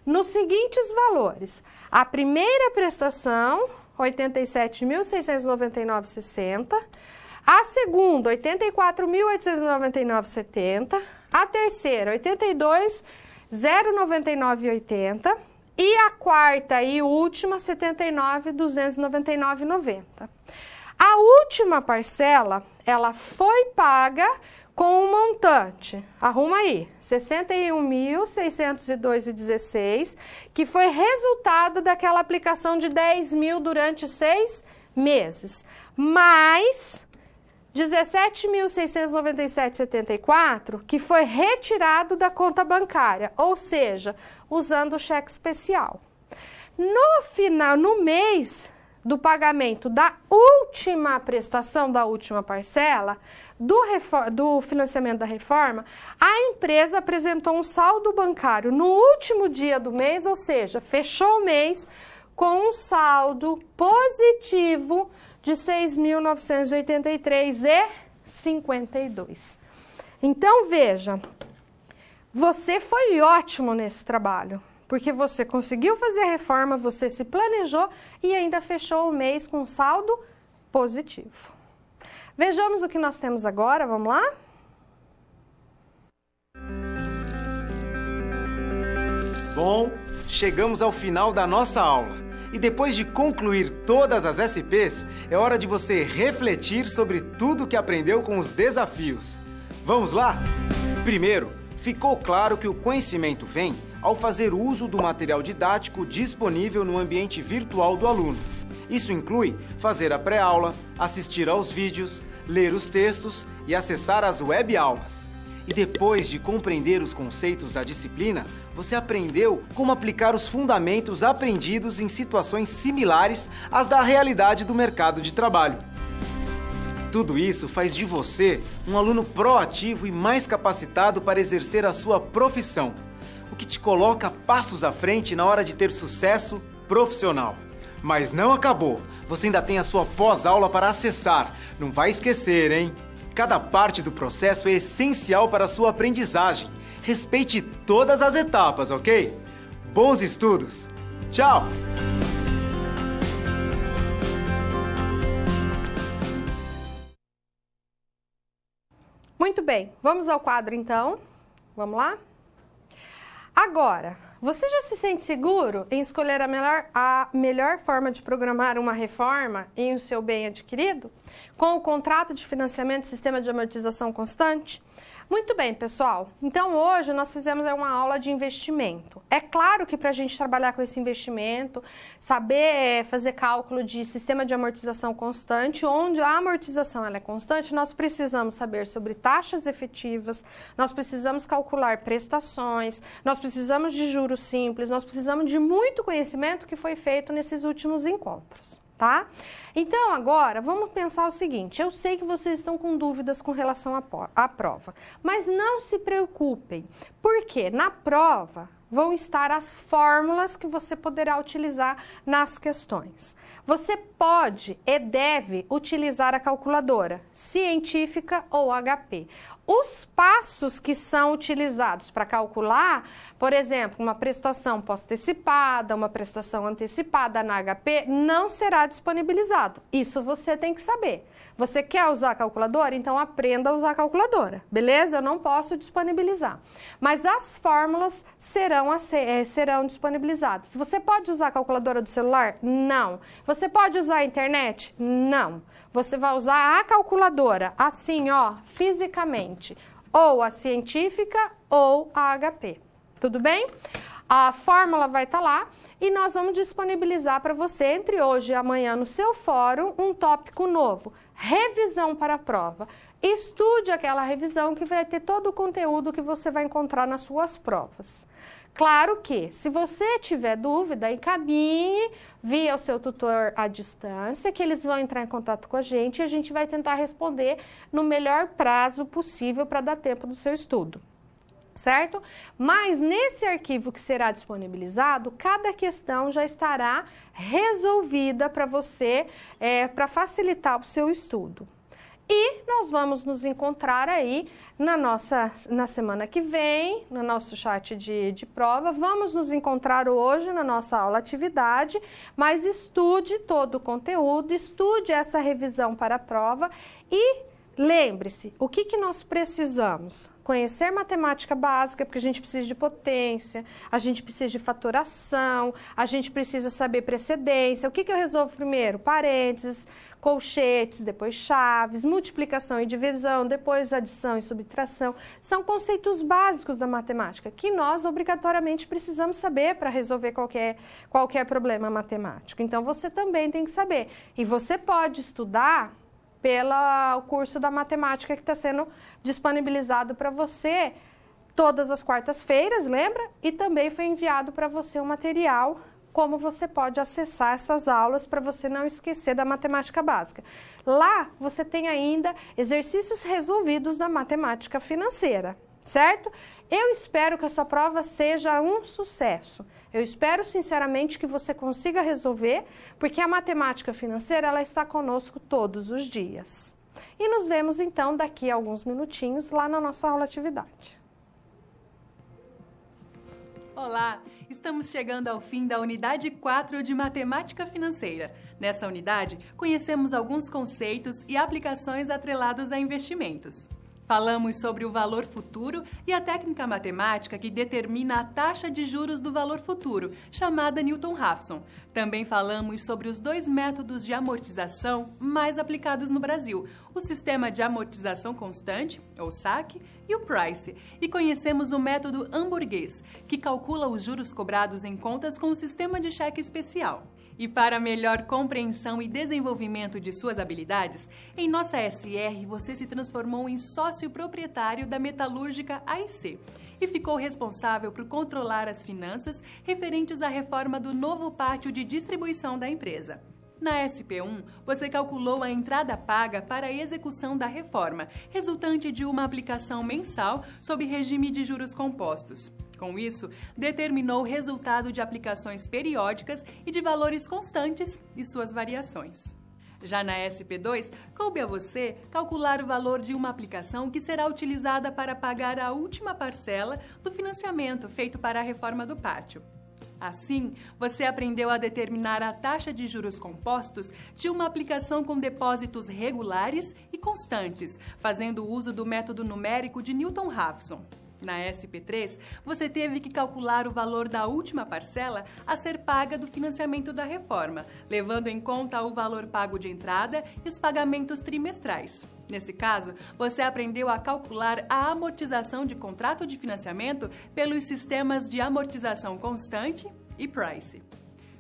Nos seguintes valores: a primeira prestação, R$ 87.699,60, a segunda, R$ 84.899,70, a terceira, R$ 82.099,80 e a quarta e última, R$ 79.299,90. A última parcela, ela foi paga com um montante, arruma aí, R$ 61.602,16, que foi resultado daquela aplicação de 10.000 durante 6 meses, mais R$ 17.697,74, que foi retirado da conta bancária, ou seja, usando o cheque especial. No final, no mês do pagamento da última prestação, da última parcela, do financiamento da reforma, a empresa apresentou um saldo bancário no último dia do mês, ou seja, fechou o mês com um saldo positivo de R$ 6.983,52. Então, veja, você foi ótimo nesse trabalho, porque você conseguiu fazer a reforma, você se planejou e ainda fechou o mês com saldo positivo. Vejamos o que nós temos agora, vamos lá? Bom, chegamos ao final da nossa aula. E depois de concluir todas as SPs, é hora de você refletir sobre tudo que aprendeu com os desafios. Vamos lá? Primeiro, ficou claro que o conhecimento vem ao fazer uso do material didático disponível no ambiente virtual do aluno. Isso inclui fazer a pré-aula, assistir aos vídeos, ler os textos e acessar as web-aulas. E depois de compreender os conceitos da disciplina, você aprendeu como aplicar os fundamentos aprendidos em situações similares às da realidade do mercado de trabalho. Tudo isso faz de você um aluno proativo e mais capacitado para exercer a sua profissão, o que te coloca passos à frente na hora de ter sucesso profissional. Mas não acabou, você ainda tem a sua pós-aula para acessar. Não vai esquecer, hein? Cada parte do processo é essencial para a sua aprendizagem. Respeite todas as etapas, ok? Bons estudos! Tchau! Muito bem, vamos ao quadro então. Vamos lá? Agora, você já se sente seguro em escolher a melhor forma de programar uma reforma em o seu bem adquirido? Com o contrato de financiamento e sistema de amortização constante? Muito bem, pessoal. Então, hoje nós fizemos uma aula de investimento. É claro que para a gente trabalhar com esse investimento, saber fazer cálculo de sistema de amortização constante, onde a amortização ela é constante, nós precisamos saber sobre taxas efetivas, nós precisamos calcular prestações, nós precisamos de juros simples, nós precisamos de muito conhecimento que foi feito nesses últimos encontros. Tá? Então, agora, vamos pensar o seguinte, eu sei que vocês estão com dúvidas com relação à prova, mas não se preocupem, porque na prova vão estar as fórmulas que você poderá utilizar nas questões. Você pode e deve utilizar a calculadora científica ou HP. Os passos que são utilizados para calcular, por exemplo, uma prestação pós-antecipada, uma prestação antecipada na HP, não será disponibilizado. Isso você tem que saber. Você quer usar a calculadora? Então aprenda a usar a calculadora, beleza? Eu não posso disponibilizar. Mas as fórmulas serão disponibilizadas. Você pode usar a calculadora do celular? Não. Você pode usar a internet? Não. Você vai usar a calculadora, assim, ó, fisicamente, ou a científica ou a HP. Tudo bem? A fórmula vai estar lá e nós vamos disponibilizar para você, entre hoje e amanhã, no seu fórum, um tópico novo, revisão para a prova. Estude aquela revisão que vai ter todo o conteúdo que você vai encontrar nas suas provas. Claro que, se você tiver dúvida, encaminhe via o seu tutor à distância, que eles vão entrar em contato com a gente e a gente vai tentar responder no melhor prazo possível para dar tempo do seu estudo. Certo? Mas nesse arquivo que será disponibilizado, cada questão já estará resolvida para você, para facilitar o seu estudo. E nós vamos nos encontrar aí na semana que vem, no nosso chat de prova. Vamos nos encontrar hoje na nossa aula atividade, mas estude todo o conteúdo, estude essa revisão para a prova e lembre-se, o que nós precisamos? Conhecer matemática básica, porque a gente precisa de potência, a gente precisa de fatoração, a gente precisa saber precedência. O que eu resolvo primeiro? Parênteses, colchetes, depois chaves, multiplicação e divisão, depois adição e subtração. São conceitos básicos da matemática que nós obrigatoriamente precisamos saber para resolver qualquer problema matemático. Então você também tem que saber. E você pode estudar pelo curso da matemática que está sendo disponibilizado para você todas as quartas-feiras, lembra? E também foi enviado para você um material, como você pode acessar essas aulas para você não esquecer da matemática básica. Lá você tem ainda exercícios resolvidos da matemática financeira, certo? Eu espero que a sua prova seja um sucesso. Eu espero sinceramente que você consiga resolver, porque a matemática financeira ela está conosco todos os dias. E nos vemos então daqui a alguns minutinhos lá na nossa aula atividade. Olá! Estamos chegando ao fim da unidade 4 de Matemática Financeira. Nessa unidade, conhecemos alguns conceitos e aplicações atrelados a investimentos. Falamos sobre o valor futuro e a técnica matemática que determina a taxa de juros do valor futuro, chamada Newton-Raphson. Também falamos sobre os dois métodos de amortização mais aplicados no Brasil, o sistema de amortização constante, ou SAC, e o Price. E conhecemos o método hamburguês, que calcula os juros cobrados em contas com o sistema de cheque especial. E para melhor compreensão e desenvolvimento de suas habilidades, em nossa SR você se transformou em sócio proprietário da metalúrgica AIC e ficou responsável por controlar as finanças referentes à reforma do novo pátio de distribuição da empresa. Na SP1, você calculou a entrada paga para a execução da reforma, resultante de uma aplicação mensal sob regime de juros compostos. Com isso, determinou o resultado de aplicações periódicas e de valores constantes e suas variações. Já na SP2, coube a você calcular o valor de uma aplicação que será utilizada para pagar a última parcela do financiamento feito para a reforma do pátio. Assim, você aprendeu a determinar a taxa de juros compostos de uma aplicação com depósitos regulares e constantes, fazendo uso do método numérico de Newton-Raphson. Na SP3, você teve que calcular o valor da última parcela a ser paga do financiamento da reforma, levando em conta o valor pago de entrada e os pagamentos trimestrais. Nesse caso, você aprendeu a calcular a amortização de contrato de financiamento pelos sistemas de amortização constante e Price.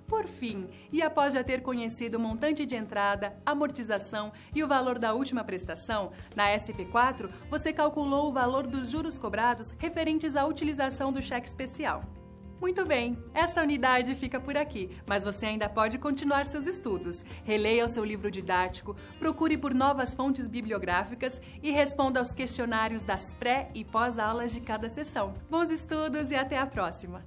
Por fim, e após já ter conhecido o montante de entrada, amortização e o valor da última prestação, na SP4 você calculou o valor dos juros cobrados referentes à utilização do cheque especial. Muito bem, essa unidade fica por aqui, mas você ainda pode continuar seus estudos. Releia o seu livro didático, procure por novas fontes bibliográficas e responda aos questionários das pré- e pós-aulas de cada sessão. Bons estudos e até a próxima!